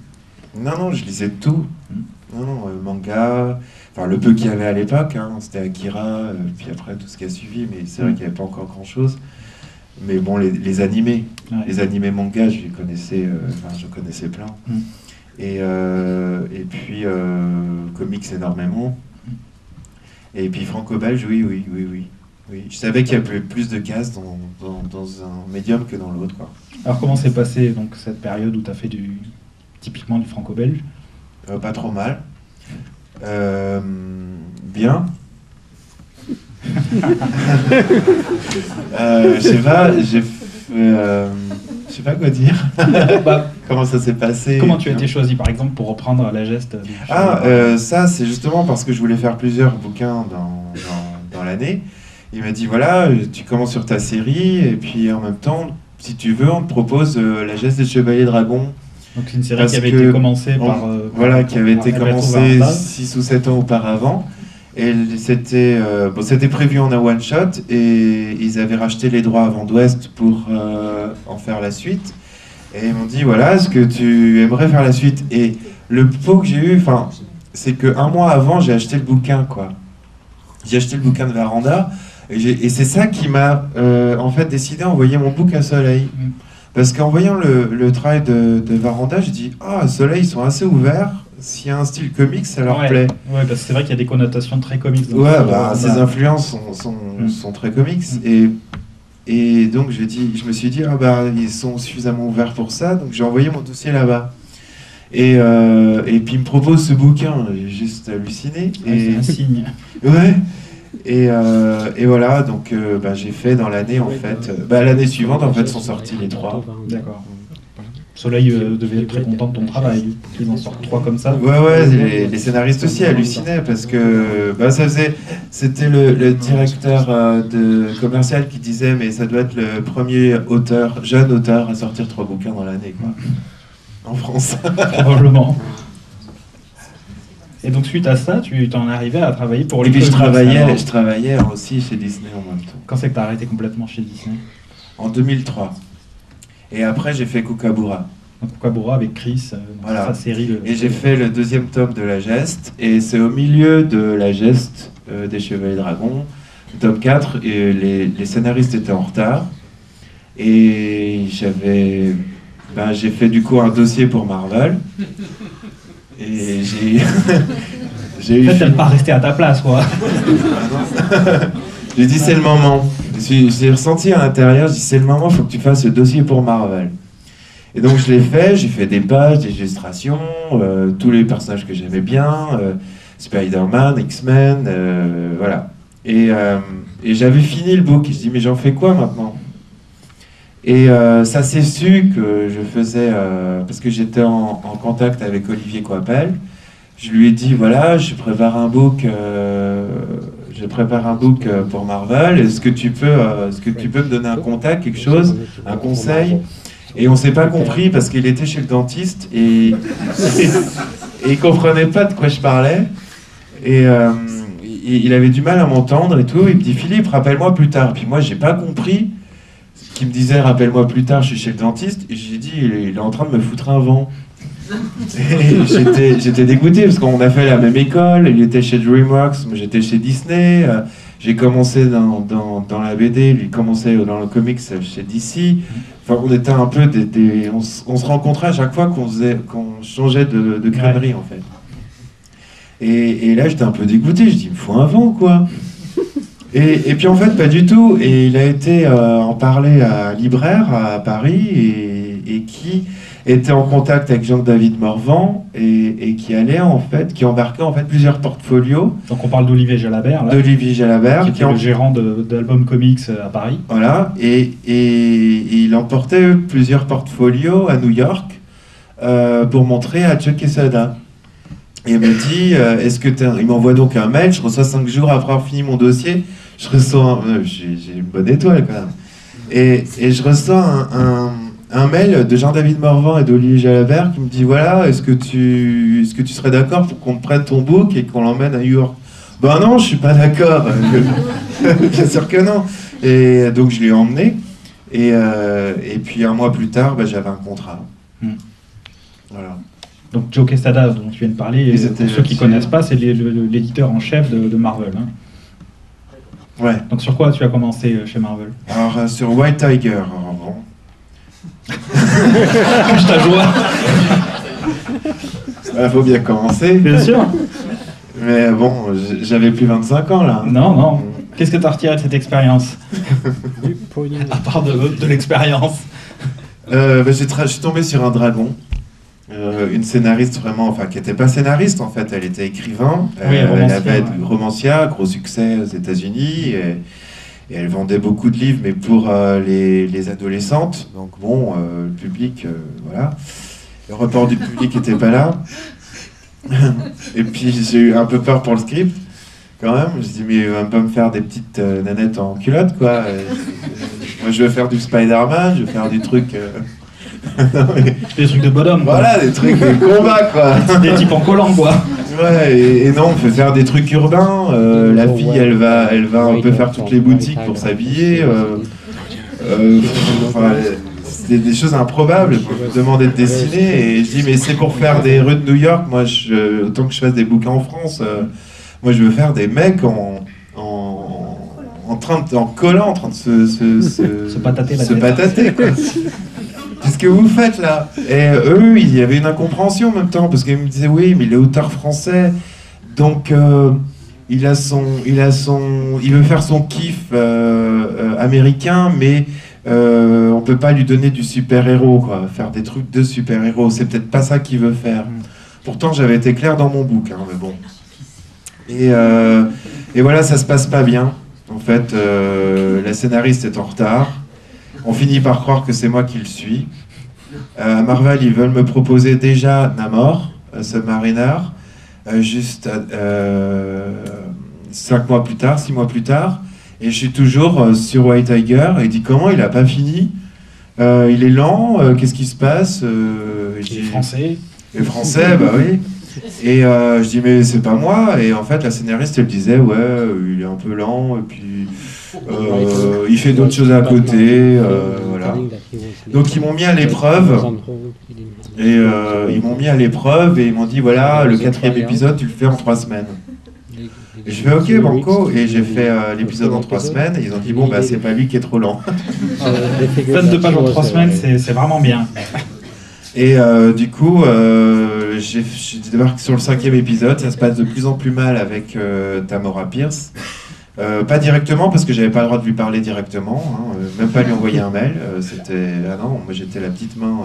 Non, je lisais de tout. Non, manga, enfin le peu qu'il y avait à l'époque, hein, c'était Akira, puis après tout ce qui a suivi, mais c'est vrai qu'il n'y avait pas encore grand-chose. Mais bon, les animés, les animés manga, je connaissais plein. Et puis comics énormément. Et puis franco-belge, oui. Je savais qu'il y avait plus de cases dans un médium que dans l'autre, quoi. Alors comment s'est passée donc cette période où tu as fait typiquement du franco-belge? Pas trop mal. Bien. Je sais pas quoi dire. Comment ça s'est passé? Comment tu as été choisi, par exemple, pour reprendre la geste? Ça, c'est justement parce que je voulais faire plusieurs bouquins dans l'année. Il m'a dit, voilà, tu commences sur ta série, et puis en même temps, si tu veux, on te propose la geste des Chevaliers Dragons. Donc c'est une série qui avait été commencée qui avait été commencée 6 ou 7 ans auparavant. Et c'était prévu en un one-shot, et ils avaient racheté les droits à Vent d'Ouest pour en faire la suite. Et ils m'ont dit, voilà, est-ce que tu aimerais faire la suite? Et le pot que j'ai eu, c'est qu'un mois avant, j'ai acheté le bouquin, quoi. J'ai acheté le bouquin de Véranda, et c'est ça qui m'a en fait décidé à envoyer mon book à Soleil. Parce qu'en voyant le travail de Véranda, j'ai dit, Soleil, ils sont assez ouverts. S'il y a un style comics, ça leur plaît. Ouais, parce que c'est vrai qu'il y a des connotations très comics. Ces influences sont très comics. Et donc je me suis dit, ils sont suffisamment ouverts pour ça, donc j'ai envoyé mon dossier là-bas. Et puis il me propose ce bouquin, j'ai juste halluciné. C'est un signe. Ouais. Et voilà, donc j'ai fait dans l'année, en fait. L'année suivante, en fait, sont sortis les 3. D'accord. Soleil devait être très content de ton travail. Ils en sortent 3 comme ça. Ouais, les scénaristes aussi hallucinaient parce que c'était le directeur commercial qui disait, mais ça doit être le premier jeune auteur à sortir 3 bouquins dans l'année, quoi. En France. Probablement. Et donc suite à ça, tu t'en arrivais à travailler pour les... Et puis je travaillais aussi chez Disney en même temps. Quand c'est que tu as arrêté complètement chez Disney? En 2003. Et après, j'ai fait Kookaburra. Kookaburra avec Chris, sa série. Et j'ai fait le 2e tome de La Geste. Et c'est au milieu de La Geste des Chevaliers Dragons, tome 4. Et les scénaristes étaient en retard. Et j'ai fait du coup un dossier pour Marvel. Et j'ai eu... En fait, t'aimes pas rester à ta place, quoi. J'ai dit, c'est le moment. J'ai ressenti à l'intérieur, j'ai dit, c'est le moment, il faut que tu fasses ce dossier pour Marvel. Et donc, je l'ai fait, j'ai fait des pages, des illustrations, tous les personnages que j'aimais bien, Spider-Man, X-Men, voilà. Et j'avais fini le book, et je dis, mais j'en fais quoi maintenant? Et ça s'est su que je faisais, parce que j'étais en contact avec Olivier Coipel. Je lui ai dit, voilà, je prépare un book pour Marvel. Est-ce que tu peux me donner un contact, quelque chose, un conseil? Et on s'est pas compris parce qu'il était chez le dentiste et il comprenait pas de quoi je parlais. Et il avait du mal à m'entendre et tout. Il me dit, Philippe, rappelle-moi plus tard. Puis moi, j'ai pas compris. qui me disait rappelle-moi plus tard, je suis chez le dentiste, et j'ai dit il est en train de me foutre un vent. Et j'étais dégoûté parce qu'on a fait la même école, il était chez DreamWorks, moi j'étais chez Disney, j'ai commencé dans la BD, lui commençait dans le comics chez DC. Enfin, on était un peu on se rencontrait à chaque fois qu'on changeait de crânerie en fait. Et là j'étais un peu dégoûté, je dis il me faut un vent quoi. Et puis en fait pas du tout. Et il a été en parler à un libraire à Paris et qui était en contact avec Jean-David Morvan et qui embarquait en fait plusieurs portfolios. Donc on parle d'Olivier Jalabert, là, d'Olivier Jalabert, qui est le gérant d'Album Comics à Paris. Voilà, et il emportait plusieurs portfolios à New York pour montrer à Joe Quesada. Et il me dit, il m'envoie donc un mail, je reçois 5 jours après avoir fini mon dossier, je reçois j'ai une bonne étoile quand même. Et je reçois un mail de Jean-David Morvan et d'Olivier Jalabert qui me dit voilà, est-ce que tu serais d'accord pour qu'on te prenne ton book et qu'on l'emmène à New York? Ben non, je suis pas d'accord. Bien sûr que non. Et donc je l'ai emmené. Et puis un mois plus tard, j'avais un contrat. Voilà. Donc Joe Quesada, dont tu viens de parler, pour ceux qui ne connaissent pas, c'est l'éditeur en chef de Marvel. Hein. Ouais. Donc sur quoi tu as commencé chez Marvel? Alors sur White Tiger, bon. Je t'ajoute. Il faut bien commencer. Bien sûr. Mais bon, j'avais plus 25 ans là. Non. Qu'est-ce que tu as retiré de cette expérience? À part de l'expérience. Je suis tombé sur un dragon. Une scénariste vraiment, enfin qui n'était pas scénariste en fait, elle était écrivain. Oui, elle avait romancière, gros succès aux États-Unis. Et elle vendait beaucoup de livres, mais pour les adolescentes. Donc bon, le public, voilà. Le report du public n'était pas là. Et puis j'ai eu un peu peur pour le script, quand même. Je me suis dit, mais il va pas me faire des petites nanettes en culotte, quoi. Moi, je veux faire du Spider-Man, je veux faire du truc... Des trucs de bonhomme, quoi. Voilà, des trucs de combat, quoi. Des types en collant, quoi. Ouais, et non, on fait faire des trucs urbains. La fille, elle va un peu faire toutes les boutiques pour s'habiller. C'est des choses improbables. Je me demandais de dessiner et je dis, mais c'est pour faire des rues de New York. Moi, autant que je fasse des bouquins en France, moi, je veux faire des mecs en collant, en train de se patater, quoi. Qu'est-ce que vous faites là? Et eux, il y avait une incompréhension en même temps, parce qu'ils me disaient oui, mais il est auteur français, donc il veut faire son kiff américain, mais on peut pas lui donner du super-héros, quoi, faire des trucs de super-héros, c'est peut-être pas ça qu'il veut faire. Pourtant, j'avais été clair dans mon bouquin, mais bon. Et voilà, ça se passe pas bien. En fait, la scénariste est en retard. On finit par croire que c'est moi qui le suis. Marvel, ils veulent me proposer déjà Namor, Submariner, juste 6 mois plus tard. Et je suis toujours sur White Tiger. Et il dit comment il a pas fini? Il est lent, qu'est-ce qui se passe? Il est français. Les Français, bah oui. Et je dis mais c'est pas moi. Et en fait la scénariste elle disait ouais il est un peu lent et puis il fait d'autres choses à côté, voilà. Donc ils m'ont mis à l'épreuve et ils m'ont dit voilà le 4e épisode tu le fais en 3 semaines. Et je fais ok banco et j'ai fait l'épisode en 3 semaines et ils ont dit bon bah c'est pas lui qui est trop lent. 22 pages en 3 semaines c'est vraiment bien. Et du coup, j'ai débarqué sur le 5e épisode. Ça se passe de plus en plus mal avec Tamora Pierce. Pas directement, parce que j'avais pas le droit de lui parler directement, hein, même pas lui envoyer un mail. Ah non, moi j'étais la petite main.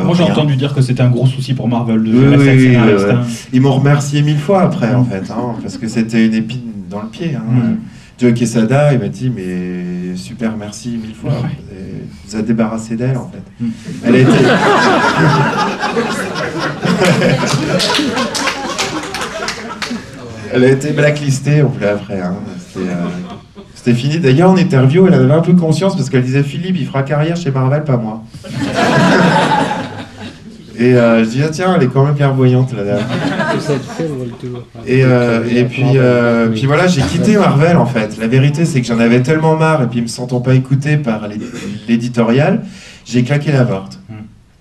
Moi j'ai entendu dire que c'était un gros souci pour Marvel de gérer cette scénariste. Ils m'ont remercié 1000 fois après, en fait, hein, parce que c'était une épine dans le pied. Hein. Joe Quesada, il m'a dit mais super merci 1000 fois. Il vous a débarrassé d'elle en fait. Elle a été... Elle a été blacklistée, on voulait après. Hein. C'était fini. D'ailleurs en interview, elle avait un peu conscience parce qu'elle disait Philippe, il fera carrière chez Marvel, pas moi. Et je dis, ah tiens, elle est quand même clairvoyante, la dame. Et puis voilà, j'ai quitté Marvel en fait. La vérité, c'est que j'en avais tellement marre, et puis me sentant pas écouté par l'éditorial, j'ai claqué la porte.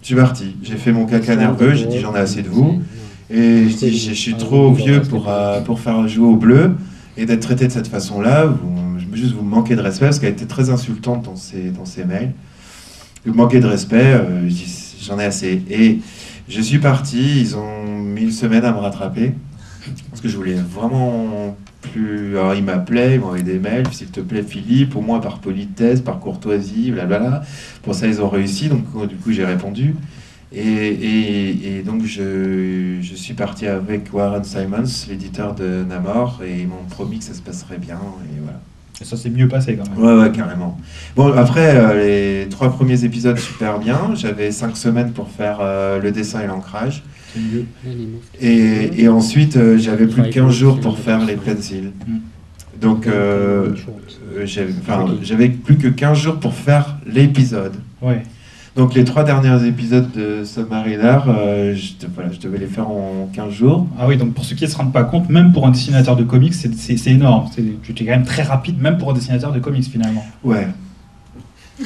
Je suis parti, j'ai fait mon caca nerveux, j'ai dit j'en ai assez de vous. Et je dis, je suis trop vieux pour faire jouer au bleu, et d'être traité de cette façon-là, juste vous manquez de respect, parce qu'elle était très insultante dans ses mails. Vous manquez de respect, je dis, j'en ai assez. Et je suis parti, ils ont mis une semaine à me rattraper, parce que je voulais vraiment plus... Alors ils m'appelaient, ils m'envoyaient des mails, s'il te plaît Philippe, au moins par politesse, par courtoisie, blablabla. Pour ça ils ont réussi, donc du coup j'ai répondu. Et donc je suis parti avec Warren Simons, l'éditeur de Namor, et ils m'ont promis que ça se passerait bien, et voilà. Et ça s'est mieux passé quand même. Ouais, carrément. Bon, après, les 3 premiers épisodes, super bien. J'avais 5 semaines pour faire le dessin et l'ancrage. Et ensuite, j'avais plus de 15 jours pour faire les pencils. Donc, j'avais plus que 15 jours pour faire l'épisode. Ouais. Donc, les 3 derniers épisodes de Submariner, je devais les faire en 15 jours. Ah oui, donc pour ceux qui ne se rendent pas compte, même pour un dessinateur de comics, c'est énorme. Tu es quand même très rapide, même pour un dessinateur de comics finalement. Ouais. Je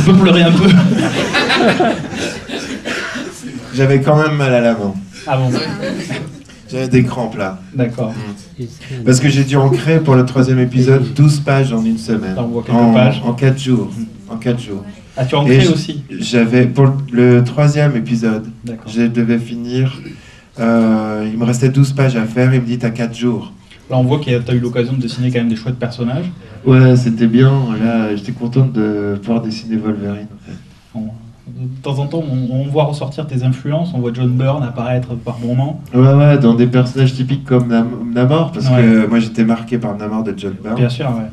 peux pleurer un peu. J'avais quand même mal à la main. Ah bon? J'avais des crampes là. D'accord. Parce que j'ai dû ancrer pour le 3e épisode 12 pages en une semaine. On voit quelques pages. En 4 jours. En 4 jours. Ah, tu as ancré aussi? J'avais, pour le 3e épisode, d'accord, je devais finir. Il me restait 12 pages à faire, il me dit t'as 4 jours. Là, on voit que tu as eu l'occasion de dessiner quand même des chouettes personnages. Ouais, c'était bien. Là, j'étais content de pouvoir dessiner Wolverine. En fait. De temps en temps, on voit ressortir tes influences, on voit John Byrne apparaître par moments. Ouais, dans des personnages typiques comme Namor, parce que moi j'étais marqué par Namor de John Byrne. Bien sûr, ouais.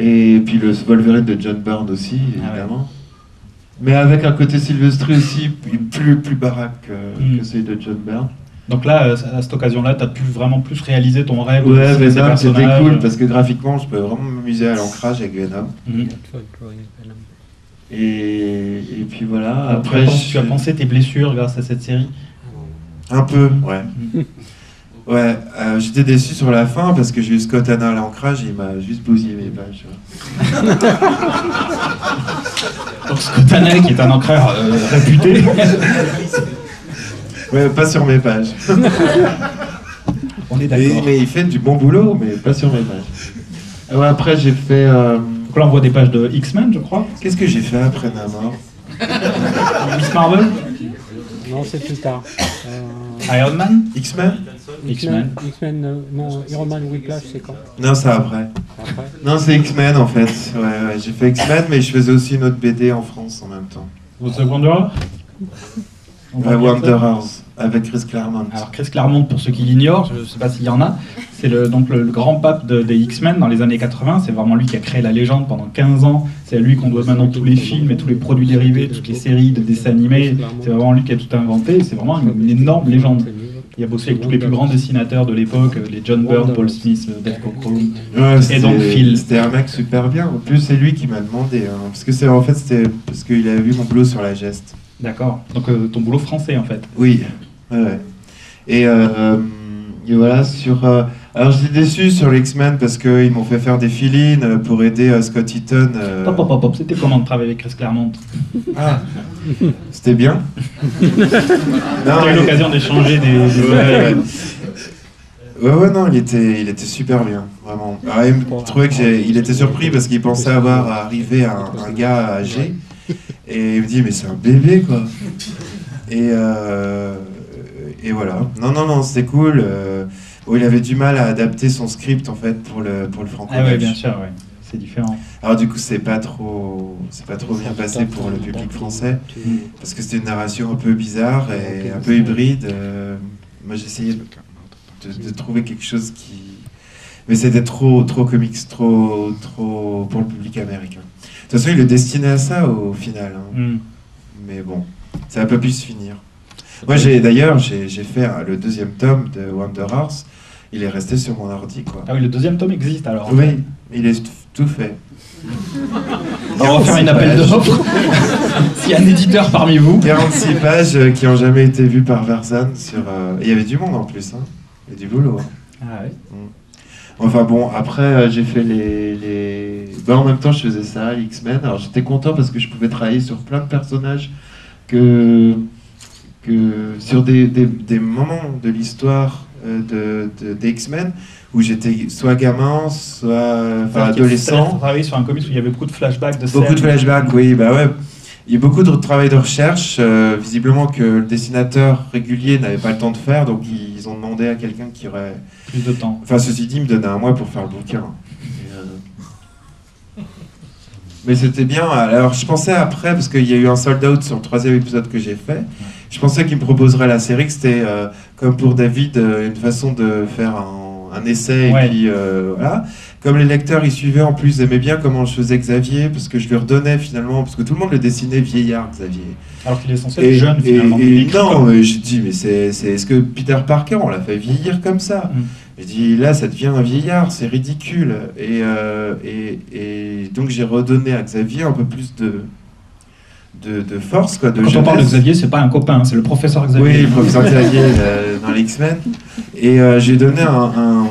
Et puis le Wolverine de John Byrne aussi, évidemment. Ouais. Mais avec un côté Sylvester aussi, plus baraque que celui de John Byrne. Donc là, à cette occasion-là, tu as pu vraiment plus réaliser ton rêve. Ouais, Venom, c'était cool, parce que graphiquement, je peux vraiment m'amuser à l'ancrage avec Venom. Et puis voilà, après... Tu as pensé tes blessures grâce à cette série? Un peu, ouais. Ouais, j'étais déçu sur la fin, parce que j'ai eu Scott Hanna à l'ancrage, et il m'a juste bousillé mes pages. Donc Scott Hanna, qui est un encreur réputé. Ouais, pas sur mes pages. On est d'accord. Mais il fait du bon boulot, mais pas sur mes pages. Ouais, après, j'ai fait... Donc là, on voit des pages de X-Men, je crois. Qu'est-ce que j'ai fait après Namor? Miss Marvel? Non, c'est plus tard. Iron Man? X-Men? X-Men, non, Iron Man Whiplash, c'est quand? Non, c'est après. Non, c'est X-Men en fait. Ouais, j'ai fait X-Men, mais je faisais aussi une autre BD en France en même temps. The Wanderer? Wanderers, avec Chris Claremont. Alors Chris Claremont, pour ceux qui l'ignorent, je ne sais pas s'il y en a, c'est le grand pape des X-Men dans les années 80. C'est vraiment lui qui a créé la légende pendant 15 ans. C'est à lui qu'on doit maintenant tous les films et tous les produits dérivés, toutes les séries de dessins animés. C'est vraiment lui qui a tout inventé. C'est vraiment une énorme légende. Il a bossé avec tous les plus grands dessinateurs de l'époque, les John Byrne, Paul Smith, Dave Cockrum. Et donc Phil. C'était un mec super bien. En plus, c'est lui qui m'a demandé. Parce que c'était parce qu'il avait vu mon boulot sur la geste. D'accord. Donc ton boulot français en fait. Oui. Ouais. Et voilà, alors j'étais déçu sur les X-Men parce qu'ils m'ont fait faire des fill-in pour aider Scott Eaton. Hop, c'était comment de travailler avec Chris Claremont? Ah, c'était bien. T'as eu l'occasion d'échanger des Ouais, non, il était super bien, vraiment. Alors, il me trouvait qu'il était surpris parce qu'il pensait avoir arrivé à un gars âgé. Et il me dit, mais c'est un bébé, quoi. Et voilà. Non, c'était cool. Il avait du mal à adapter son script, en fait, pour le franco-belge. Ah oui, bien sûr, ouais. C'est différent. Alors du coup, c'est pas trop bien passé pour le public français, parce que c'était une narration un peu bizarre et un peu hybride. Moi, j'essayais de trouver quelque chose qui... Mais c'était trop comics, trop pour le public américain. De toute façon, il est destiné à ça au final. Mais bon, ça a pas pu se finir. Moi, j'ai fait le 2e tome de Wanderers. Il est resté sur mon ordi, quoi. Ah oui, le 2e tome existe alors. Oui, il est tout fait. On va faire un appel d'offres. S'il y a un éditeur parmi vous. 46 pages qui n'ont jamais été vues par personne. Il y avait du monde en plus, hein. Il y a du boulot. Hein. Ah ouais. Enfin bon, après j'ai fait en même temps je faisais ça, les X-Men. Alors j'étais content parce que je pouvais travailler sur plein de personnages que sur des moments de l'histoire des X-Men où j'étais soit gamin, soit adolescent. Vous travaillez sur un comics où il y avait beaucoup de flashbacks de scènes. Beaucoup de flashbacks, oui, bah ouais. Il y a beaucoup de travail de recherche, visiblement que le dessinateur régulier n'avait pas le temps de faire, donc ils ont demandé à quelqu'un qui aurait plus de temps. Enfin, ceci dit, il me donnait un mois pour faire le bouquin. Mais c'était bien. Alors, je pensais après, parce qu'il y a eu un sold out sur le 3e épisode que j'ai fait, je pensais qu'il me proposerait la série, que c'était, comme pour David, une façon de faire un essai, et puis voilà. Comme les lecteurs, ils suivaient, en plus, ils aimaient bien comment je faisais Xavier, parce que je lui redonnais finalement, parce que tout le monde le dessinait vieillard, Xavier. Alors qu'il est censé être jeune, finalement. Non, mais je dis, mais est-ce que Peter Parker, on l'a fait vieillir comme ça? Je dis, là, ça devient un vieillard, c'est ridicule. Et donc, j'ai redonné à Xavier un peu plus de force, quoi, de Quand jeunesse. on parle de Xavier, c'est pas un copain, c'est le professeur Xavier. Oui, le professeur Xavier dans les X-Men. Et j'ai donné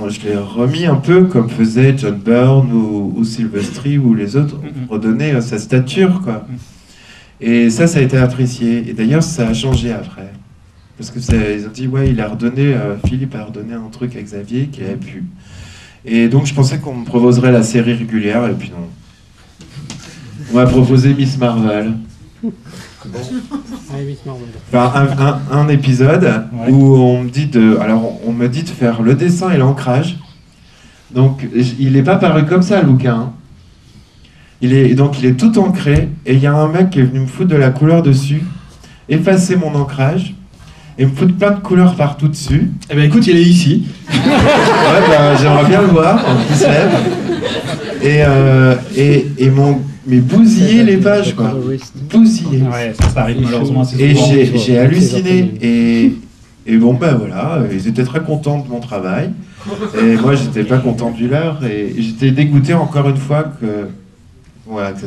je l'ai remis un peu comme faisait John Byrne ou Silvestri ou les autres, redonner sa stature, quoi. Et ça a été apprécié. Et d'ailleurs, ça a changé après. Parce que ils ont dit, ouais, Philippe a redonné un truc à Xavier qui avait pu. Et donc, je pensais qu'on me proposerait la série régulière, et puis non. On m'a proposé Miss Marvel. Enfin, un épisode où on me dit on me dit de faire le dessin et l'ancrage. Donc, il n'est pas paru comme ça, le bouquin. Hein. Il est tout ancré, et il y a un mec qui est venu me foutre de la couleur dessus, effacer mon ancrage, et me foutre plein de couleurs partout dessus. Eh bien écoute, il est ici. Ouais, j'aimerais bien le voir, il se lève. Et mais bousiller les pages, quoi. Bousiller. Ouais, ça arrive malheureusement assez et souvent. j'ai halluciné. Et bon, ben voilà, ils étaient très contents de mon travail. Et moi, j'étais pas content du leur. Et j'étais dégoûté encore une fois que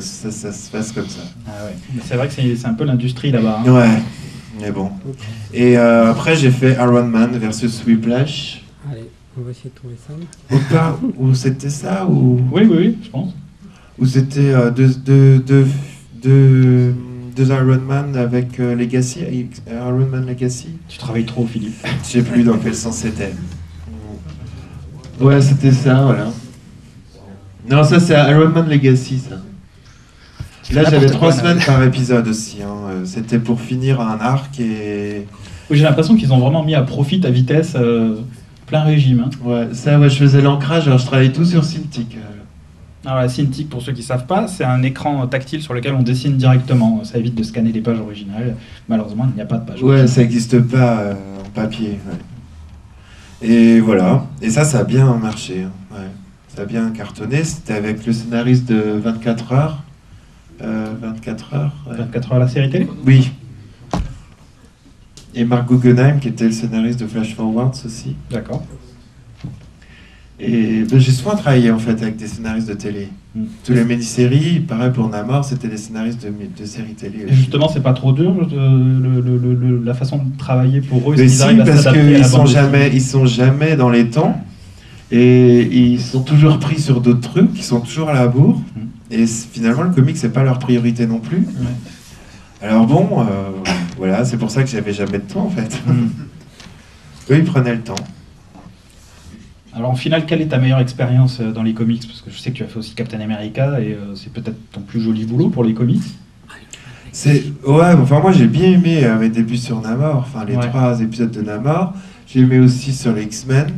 ça se fasse comme ça. Ah ouais. Mais c'est vrai que c'est un peu l'industrie là-bas. Hein. Ouais, mais bon. Et après, j'ai fait Iron Man versus Whiplash. Allez, on va essayer de trouver ça. Ou c'était ça ou... Oui, je pense. Ou c'était deux Iron Man avec Legacy, Iron Man Legacy. Tu travailles trop, Philippe. Je sais plus dans quel sens c'était. Ouais, c'était ça, voilà. Non, ça c'est Iron Man Legacy, ça. Là, j'avais 3 semaines par épisode aussi. Hein. C'était pour finir un arc et... Oui, j'ai l'impression qu'ils ont vraiment mis à profit ta vitesse, plein régime. Hein. Ouais, je faisais l'ancrage, alors je travaillais tout sur Cintiq. Alors la Cintiq, pour ceux qui ne savent pas, c'est un écran tactile sur lequel on dessine directement. Ça évite de scanner les pages originales. Malheureusement, il n'y a pas de page originale. Ouais, ça n'existe pas en papier. Ouais. Et voilà. Et ça a bien marché. Hein. Ouais. Ça a bien cartonné. C'était avec le scénariste de 24 heures. 24 heures. Ouais. 24 heures la série télé ? Oui. Et Mark Guggenheim, qui était le scénariste de Flash Forwards aussi. D'accord. Et j'ai souvent travaillé en fait avec des scénaristes de télé. Tous les mini-séries, pareil pour Namor, c'était des scénaristes de séries télé. Et justement, c'est pas trop dur la façon de travailler pour eux. Mais si, parce qu'ils sont jamais dans les temps et ils sont toujours pris sur d'autres trucs, ils sont toujours à la bourre. Et finalement, le comic, c'est pas leur priorité non plus. Ouais. Alors bon, voilà, c'est pour ça que j'avais jamais de temps en fait. Eux, ils prenaient le temps. Alors en finale, quelle est ta meilleure expérience dans les comics? Parce que je sais que tu as fait aussi Captain America et c'est peut-être ton plus joli boulot pour les comics. Ouais, enfin moi j'ai bien aimé mes débuts sur Namor, enfin les 3 épisodes de Namor. J'ai aimé aussi sur les X-Men.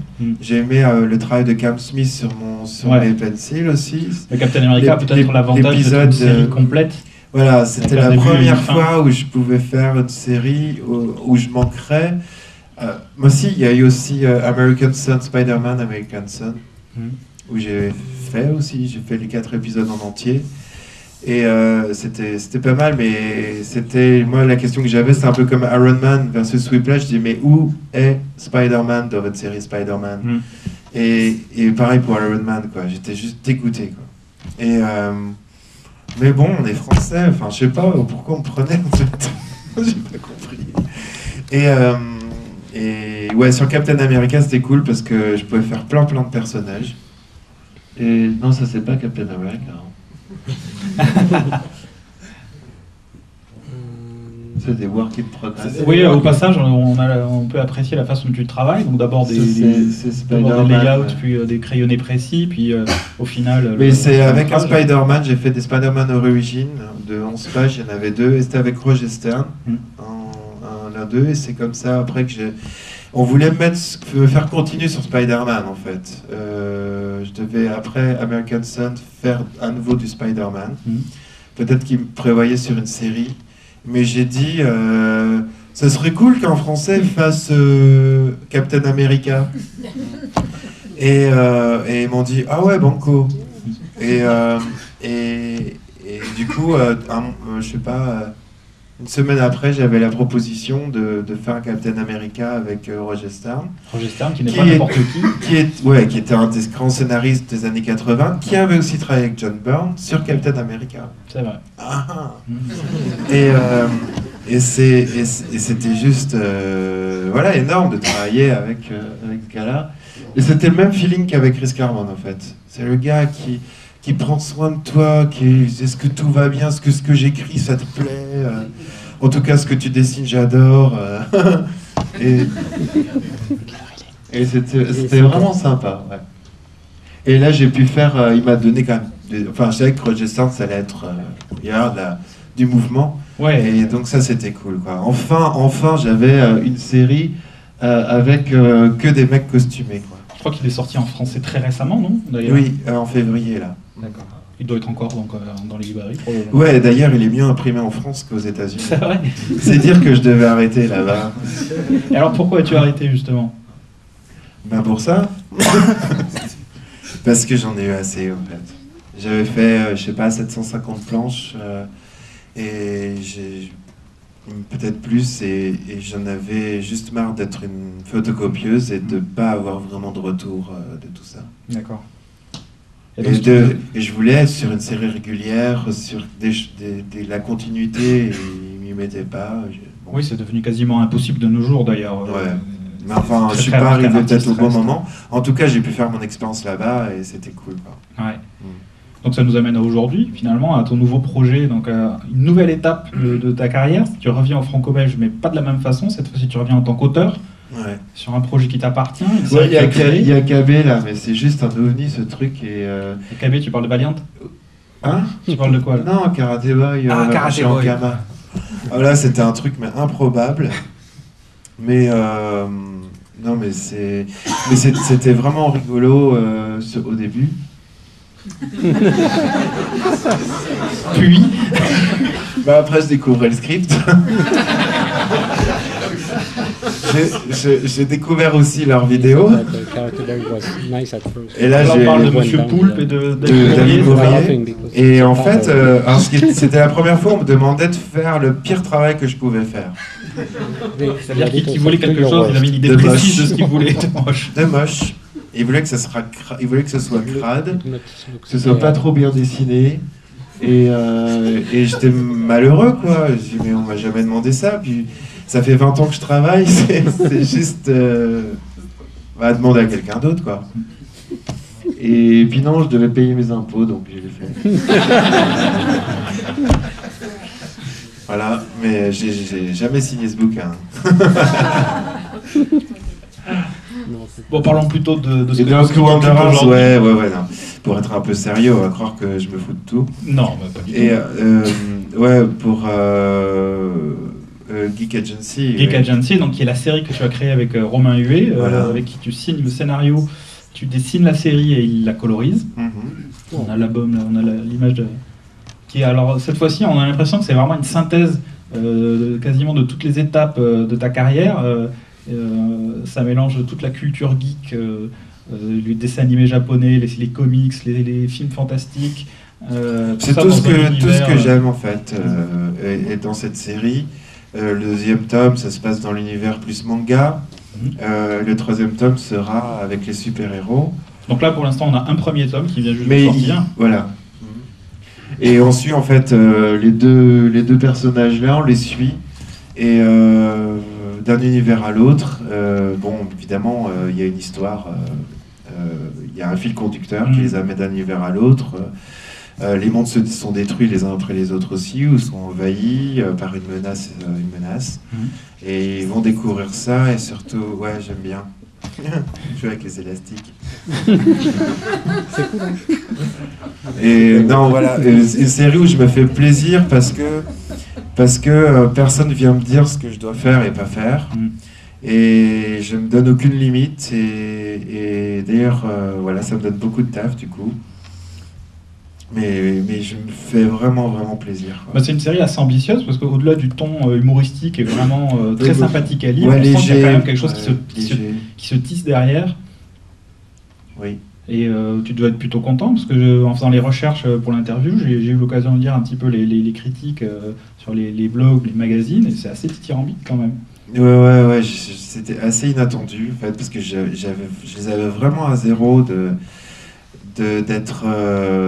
J'ai aimé le travail de Cam Smith sur mes pencils aussi. Le Captain America a peut-être l'avantage d'être une série complète. Voilà, c'était la première fois où je pouvais faire une série où je manquerais. Moi aussi, il y a eu aussi American Son, Spider-Man American Son, où j'ai fait les 4 épisodes en entier. Et c'était pas mal, mais moi la question que j'avais, c'est un peu comme Iron Man versus Whiplash. Je dis, mais où est Spider-Man dans votre série Spider-Man? Et pareil pour Iron Man, quoi. J'étais juste dégoûté, quoi. Mais bon, on est français, enfin je sais pas pourquoi on me prenait en fait. J'ai pas compris. Et ouais, sur Captain America c'était cool parce que je pouvais faire plein de personnages. Et non, ça c'est pas Captain America. C'est des work in progress. Oui, au passage, on peut apprécier la façon dont tu travailles. Donc d'abord des layouts, puis des crayonnés précis, puis au final... Mais c'est avec un Spider-Man, j'ai fait des Spider-Man Origins de 11 pages, il y en avait 2, et c'était avec Roger Stern, l'un d'eux, et c'est comme ça après que j'ai... On voulait me faire continuer sur Spider-Man en fait. Je devais après American Sun faire à nouveau du Spider-Man. Peut-être qu'il me prévoyait sur une série. Mais j'ai dit, ça serait cool qu'un Français fasse Captain America. Et ils m'ont dit, ah ouais, banco. Et du coup, je sais pas, une semaine après, j'avais la proposition de faire un Captain America avec Roger Stern. Roger Stern, qui n'est pas n'importe qui était un des grands scénaristes des années 80, qui avait aussi travaillé avec John Byrne sur Captain America. C'est vrai. Et c'était juste voilà, énorme de travailler avec ce gars-là. Et c'était le même feeling qu'avec Chris Claremont en fait. C'est le gars qui prend soin de toi, est-ce que tout va bien, ce que j'écris ça te plaît, en tout cas ce que tu dessines j'adore. Et c'était vraiment sympa. Ouais. Et là j'ai pu faire, il m'a donné quand même, enfin je savais que Roger Stern ça allait être, il y a du mouvement. Ouais. Et donc ça c'était cool quoi. Enfin j'avais une série avec que des mecs costumés quoi. Je crois qu'il est sorti en français très récemment, non d'ailleurs? Oui, en février là. D'accord. Il doit être encore donc, dans les librairies. Ouais, d'ailleurs il est mieux imprimé en France qu'aux États-Unis. C'est vrai. C'est dire que je devais arrêter là-bas. Et alors pourquoi as-tu arrêté justement? Ben pour ça. Parce que j'en ai eu assez en fait. J'avais fait, je sais pas, 750 planches et j'ai peut-être plus et j'en avais juste marre d'être une photocopieuse et de pas avoir vraiment de retour de tout ça. D'accord. Et je voulais être sur une série régulière, sur la continuité, et ils m'y mettaient pas. Bon. Oui, c'est devenu quasiment impossible de nos jours d'ailleurs. Ouais. Mais enfin, je suis pas arrivé peut-être au bon moment. En tout cas, j'ai pu faire mon expérience là-bas et c'était cool. Quoi. Ouais. Donc ça nous amène à aujourd'hui, finalement, à ton nouveau projet, donc une nouvelle étape de ta carrière. Tu reviens au franco-belge, mais pas de la même façon. Cette fois-ci, tu reviens en tant qu'auteur. Ouais. Sur un projet qui t'appartient. Ouais, il y a KB là, mais c'est juste un ovni ce truc. Et KB, tu parles de Valiant? Hein? Tu parles de quoi là? Non, Karate Boy. Karate Boy. Là, c'était un truc mais improbable. Mais non, mais c'était vraiment rigolo au début. Puis après, je découvrais le script. J'ai découvert aussi leurs vidéos. Et là, on parle de Monsieur Poulpe et de David Bourrier. Et en fait, c'était la première fois où on me demandait de faire le pire travail que je pouvais faire. C'est-à-dire qu'il voulait quelque chose, il avait une idée précise de ce qu'il voulait. De moche. Il voulait que ce soit crade, que ce soit pas trop bien dessiné. Et j'étais malheureux, quoi. Je dis, mais on m'a jamais demandé ça. Puis ça fait 20 ans que je travaille, c'est juste... va demander à quelqu'un d'autre, quoi. Et puis non, je devais payer mes impôts, donc je l'ai fait. Voilà, mais j'ai jamais signé ce bouquin. Bon, parlons plutôt de ce que tu Wanderers, ouais, non. Pour être un peu sérieux, on va croire que je me fous de tout. Non, bah, pas du tout. Et ouais, pour Geek Agency. Geek Agency, donc qui est la série que tu as créée avec Romain Huet, voilà. Avec qui tu signes le scénario, tu dessines la série et il la colorise. On a l'album, on a l'image de... qui, alors cette fois-ci, on a l'impression que c'est vraiment une synthèse quasiment de toutes les étapes de ta carrière. Ça mélange toute la culture geek, les dessins animés japonais, les comics, les films fantastiques. C'est tout ce que j'aime en fait. Et dans cette série, le deuxième tome, ça se passe dans l'univers plus manga. Le troisième tome sera avec les super-héros. Donc là, pour l'instant, on a un premier tome qui vient juste de sortir. Voilà. Et on suit en fait les deux personnages-là, on les suit. Et d'un univers à l'autre, bon, évidemment, il y a une histoire, il y a un fil conducteur qui les amène d'un univers à l'autre. Les mondes se sont détruits les uns après les autres aussi, ou sont envahis par une menace. Et ils vont découvrir ça, et surtout, ouais, j'aime bien. Jouer avec les élastiques. C'est cool, hein. Et non, voilà, une série où je me fais plaisir parce que personne vient me dire ce que je dois faire et pas faire. Et je me donne aucune limite. Et d'ailleurs, voilà, ça me donne beaucoup de taf du coup. Mais je me fais vraiment, vraiment plaisir. Bah, c'est une série assez ambitieuse parce qu'au-delà du ton humoristique et vraiment très sympathique à lire, ouais, on sent qu'il y a quand même quelque chose ouais, qui se tisse derrière. Oui. Et tu dois être plutôt content parce que en faisant les recherches pour l'interview, j'ai eu l'occasion de lire un petit peu les critiques sur les blogs, les magazines, et c'est assez dithyrambique quand même. Ouais, c'était assez inattendu en fait parce que je les avais vraiment à zéro d'être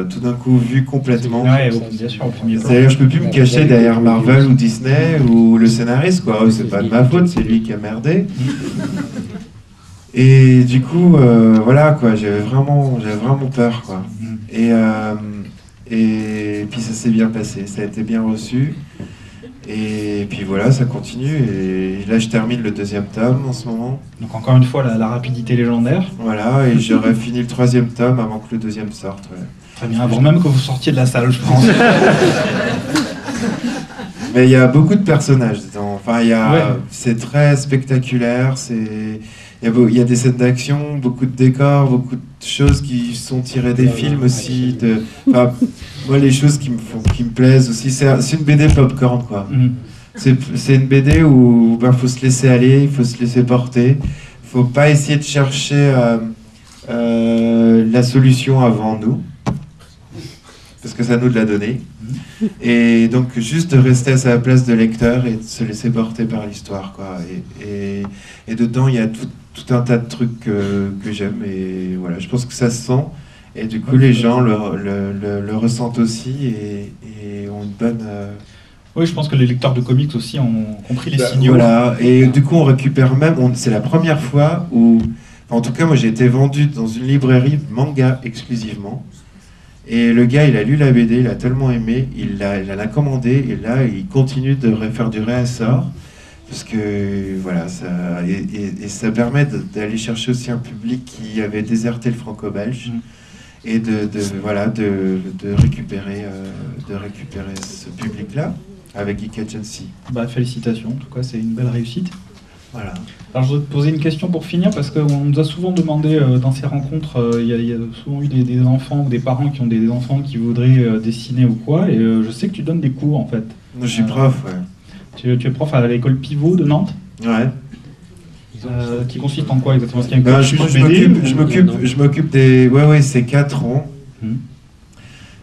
tout d'un coup vu complètement. Ouais, bien sûr. C'est-à-dire, je peux plus me cacher derrière Marvel ou Disney ou le scénariste, quoi. C'est pas de ma faute, c'est lui qui a merdé. Et du coup, voilà, quoi. J'avais vraiment peur, quoi. Et puis ça s'est bien passé, ça a été bien reçu. Et puis voilà, ça continue. Et là, je termine le 2e tome en ce moment. Donc encore une fois, la rapidité légendaire. Voilà, et j'aurais fini le 3e tome avant que le 2e sorte. Ouais. Très bien, avant même que vous sortiez de la salle, je pense. Mais il y a beaucoup de personnages dedans. Enfin, c'est très spectaculaire. Il y a des scènes d'action, beaucoup de décors, beaucoup de choses qui sont tirées des films aussi. Enfin, moi, les choses qui me plaisent aussi, c'est une BD popcorn, quoi. C'est une BD où faut se laisser aller, il faut se laisser porter. Faut pas essayer de chercher la solution avant nous, parce que ça nous l'a donné. Et donc juste de rester à sa place de lecteur et de se laisser porter par l'histoire, quoi. Et dedans, il y a tout un tas de trucs que j'aime, et voilà, je pense que ça se sent, et du coup les gens le ressentent aussi, et ont une bonne... Oui, je pense que les lecteurs de comics aussi ont compris les signaux. Voilà, et du coup on récupère même, c'est la première fois où, en tout cas moi j'ai été vendu dans une librairie manga exclusivement, et le gars il a lu la BD, il a tellement aimé, il en a commandé, et là il continue de faire du réassort. Parce que voilà, et ça permet d'aller chercher aussi un public qui avait déserté le franco-belge, et de récupérer ce public-là avec Geek Agency. Bah, félicitations, en tout cas c'est une belle réussite. Voilà. Alors je voudrais te poser une question pour finir, parce qu'on nous a souvent demandé dans ces rencontres, il y a souvent eu des enfants ou des parents qui ont des enfants qui voudraient dessiner ou quoi, et je sais que tu donnes des cours en fait. Je suis prof, ouais. Tu es prof à l'école Pivot de Nantes. Ouais. Qui consiste en quoi exactement? Je m'occupe des... Ouais, c'est 4 ans.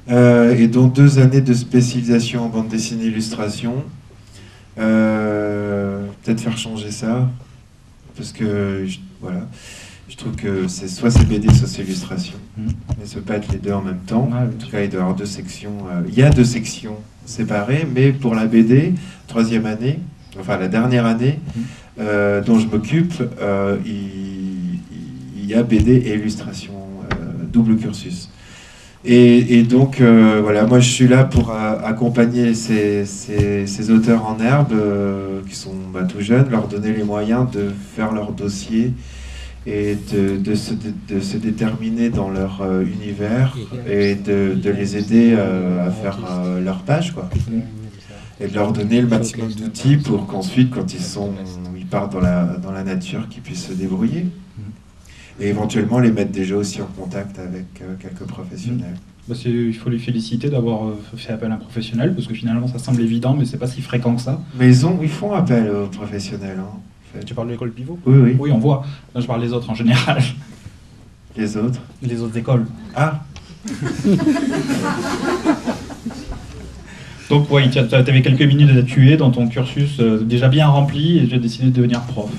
Et dont 2 années de spécialisation en bande dessinée illustration. Peut-être faire changer ça. Parce que, voilà, je trouve que c'est BD, soit c'est illustration. Mais ça peut pas être les deux en même temps. En tout cas, il doit y avoir 2 sections. Il y a 2 sections séparées, mais pour la BD, 3e année, enfin la dernière année, dont je m'occupe, il y a BD et illustration, double cursus. Et donc, voilà, moi je suis là pour accompagner ces auteurs en herbe qui sont tout jeunes, leur donner les moyens de faire leur dossier et de se déterminer dans leur univers, et de les aider à faire leur page, quoi. Et de leur donner le maximum d'outils pour qu'ensuite, quand ils partent dans la nature, qu'ils puissent se débrouiller. Et éventuellement les mettre déjà aussi en contact avec quelques professionnels. Bah il faut les féliciter d'avoir fait appel à un professionnel, parce que finalement ça semble évident, mais c'est pas si fréquent que ça. Mais ils font appel aux professionnels. Hein, en fait. Tu parles de l'école Pivot? Oui. Oui, on voit. Là, je parle des autres en général. Les autres? Les autres écoles. Ah. Donc oui, tu avais quelques minutes à tuer dans ton cursus déjà bien rempli, et tu as décidé de devenir prof.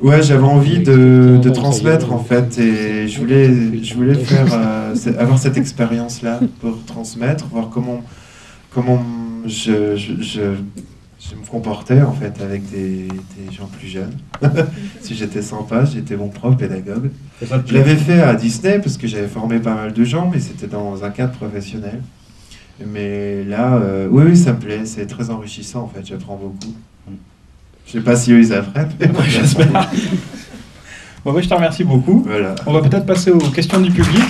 Ouais, j'avais envie de transmettre en fait, et je voulais faire avoir cette expérience-là pour transmettre, voir comment je me comportais en fait avec des gens plus jeunes. Si j'étais sympa, j'étais bon prof, pédagogue. Je l'avais fait à Disney parce que j'avais formé pas mal de gens, mais c'était dans un cadre professionnel. Mais là, oui, ça me plaît, c'est très enrichissant en fait, j'apprends beaucoup. Je sais pas si eux ils apprennent, mais moi j'espère. Bon, je te remercie beaucoup. Voilà. On va peut-être passer aux questions du public.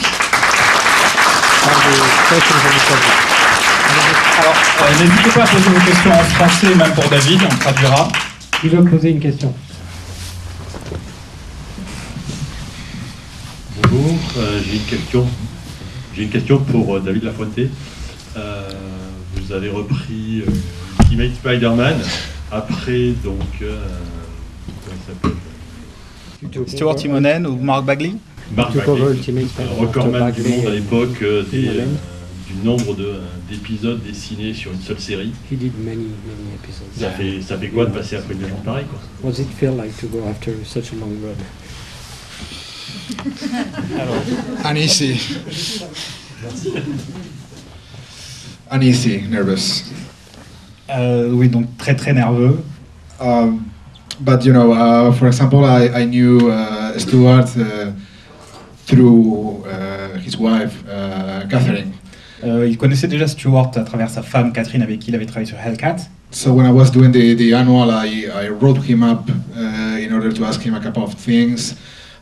Alors, n'hésitez pas à poser vos questions en français, même pour David, on traduira. Qui veut poser une question? Bonjour, j'ai une question pour David Lafonté. Vous avez repris Ultimate Spider-Man après donc comment il s'appelle, Stuart Timonen ou Mark Bagley? Mark Bagley, recordman du monde à l'époque du nombre d'épisodes dessinés sur une seule série. He did many episodes. Ça fait quoi de passer après une légende pareille, quoi? What does it feel like to go after such a long run? Uneasy. Uneasy, nervous. Oui, donc très très nerveux. But you know, for example, I knew Stuart through his wife, Catherine. Il connaissait déjà Stuart à travers sa femme Catherine, avec qui il avait travaillé sur Hellcat. So when I was doing the annual, I wrote him up in order to ask him a couple of things,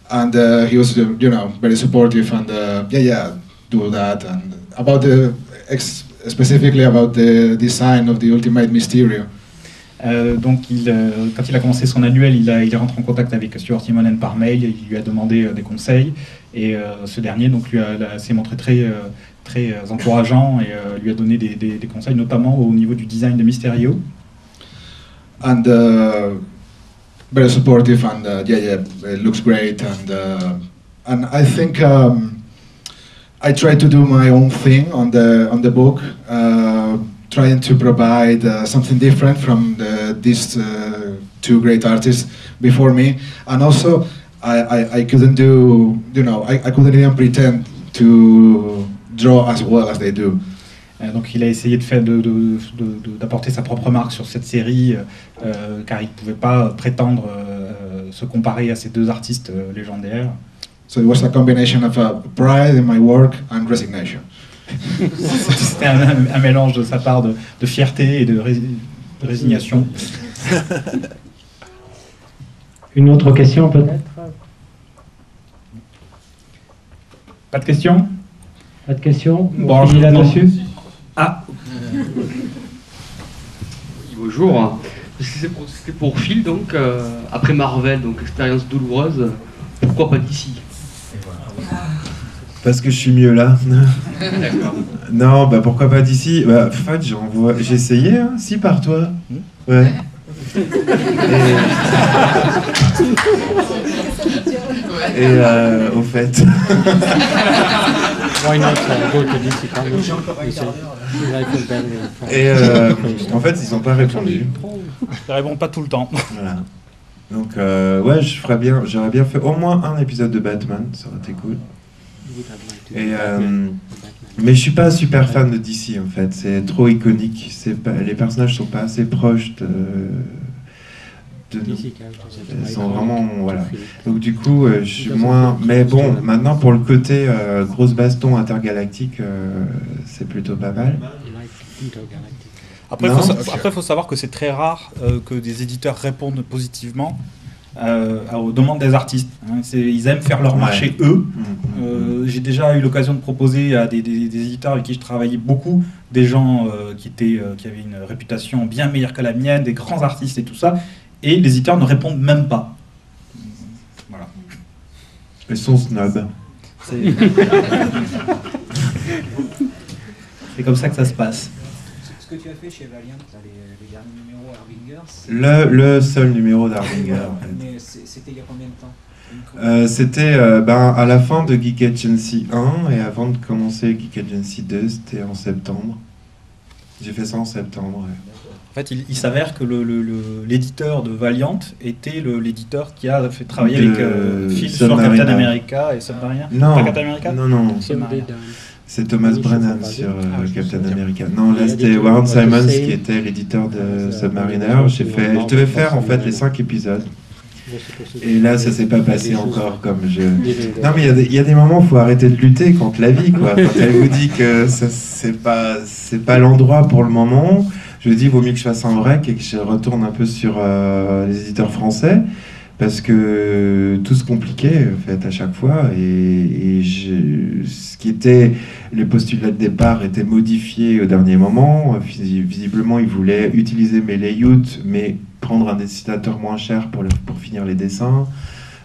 and he was, you know, very supportive, and yeah, do that, and about specifically about the design of the Ultimate Mysterio. Donc, quand il a commencé son annuel, il est rentré en contact avec Stuart Timonen par mail, il lui a demandé des conseils, et ce dernier donc, s'est montré très encourageant et lui a donné des conseils, notamment au niveau du design de Mysterio. And very supportive, and yeah, it looks great, and I think I tried to do my own thing on the book. Trying to provide something different from these two great artists before me, and also I couldn't do, you know, I couldn't even pretend to draw as well as they do. Donc il a essayé d'apporter sa propre marque sur cette série, car il ne pouvait pas prétendre se comparer à ces deux artistes légendaires. So it was a combination of pride in my work and resignation. C'était un mélange de sa part de fierté et de résignation. Une autre question peut-être? Pas de questions? Pas de questions? Bon, on finit là-dessus. Ah. Bonjour. C'était pour Phil, donc après Marvel, donc expérience douloureuse. Pourquoi pas d'ici? Parce que je suis mieux là. D'accord. Non, bah pourquoi pas d'ici? Bah, en fait, j'ai essayé, hein. Si, par toi. Ouais. Et au fait. Why not go to DC Comics? Et en fait, ils n'ont pas répondu. Je réponds pas tout le temps. Voilà. Donc, ouais, j'aurais bien fait au moins un épisode de Batman, ça aurait été cool. Et, mais je suis pas super fan de DC en fait, c'est trop iconique, les personnages sont pas assez proches de nous. Ils sont vraiment, voilà. Donc du coup, je suis moins. Mais bon, maintenant pour le côté grosse baston intergalactique, c'est plutôt pas mal. Après, il faut savoir que c'est très rare que des éditeurs répondent positivement aux demandes des artistes. Hein. Ils aiment faire leur marché eux. J'ai déjà eu l'occasion de proposer à des éditeurs avec qui je travaillais beaucoup, des gens qui avaient une réputation bien meilleure que la mienne, des grands artistes et tout ça, et les éditeurs ne répondent même pas. Voilà. Ils sont snobs. C'est comme ça que ça se passe. Ce que tu as fait chez Valiant, les derniers numéros Harbinger, le seul numéro d'Harbinger. En fait. Mais c'était il y a combien de temps? C'était à la fin de Geek Agency 1 et avant de commencer Geek Agency 2, c'était en septembre. J'ai fait ça en septembre. Ouais. En fait, il s'avère que l'éditeur de Valiant était l'éditeur qui a fait travailler avec Phil sur Captain America et Submariner. Non, pas Captain America non. Submariner. C'est Thomas Brennan sur Captain America. Non, là c'était Warren Simons qui était l'éditeur de Submariner. Je devais faire en fait les 5 épisodes. Et là, ça s'est pas passé encore comme je. Non, mais il y a des moments où il faut arrêter de lutter contre la vie, quoi. Quand elle vous dit que c'est pas l'endroit pour le moment, je dis vaut mieux que je fasse un break et que je retourne un peu sur les éditeurs français. Parce que tout se compliquait en fait à chaque fois ce qui était les postulats de départ étaient modifiés au dernier moment. Visiblement, ils voulaient utiliser mes layouts, mais prendre un dessinateur moins cher pour finir les dessins.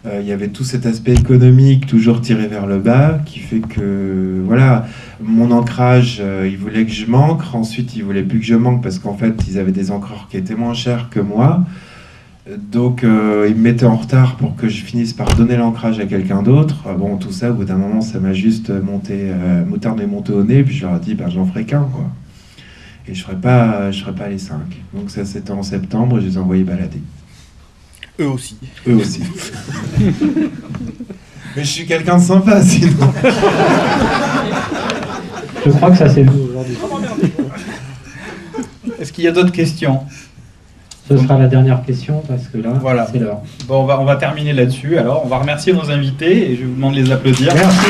Il y avait tout cet aspect économique toujours tiré vers le bas qui fait que voilà, mon ancrage, ils voulaient que je m'ancre. Ensuite, ils voulaient plus que je manque parce qu'en fait, ils avaient des encreurs qui étaient moins chers que moi. Donc ils me mettaient en retard pour que je finisse par donner l'ancrage à quelqu'un d'autre. Bon, tout ça, au bout d'un moment, ça m'a juste moutarde et monté au nez. Puis je leur ai dit, j'en ferai qu'un, quoi. Et je ferai pas les 5. Donc ça, c'était en septembre, je les ai envoyés balader. Eux aussi. Mais je suis quelqu'un de sympa, sinon. Je crois que ça c'est nous aujourd'hui. Est-ce qu'il y a d'autres questions ? Ce sera la dernière question parce que là, voilà. C'est l'heure. Bon, on va terminer là-dessus. Alors, on va remercier nos invités et je vous demande de les applaudir. Merci.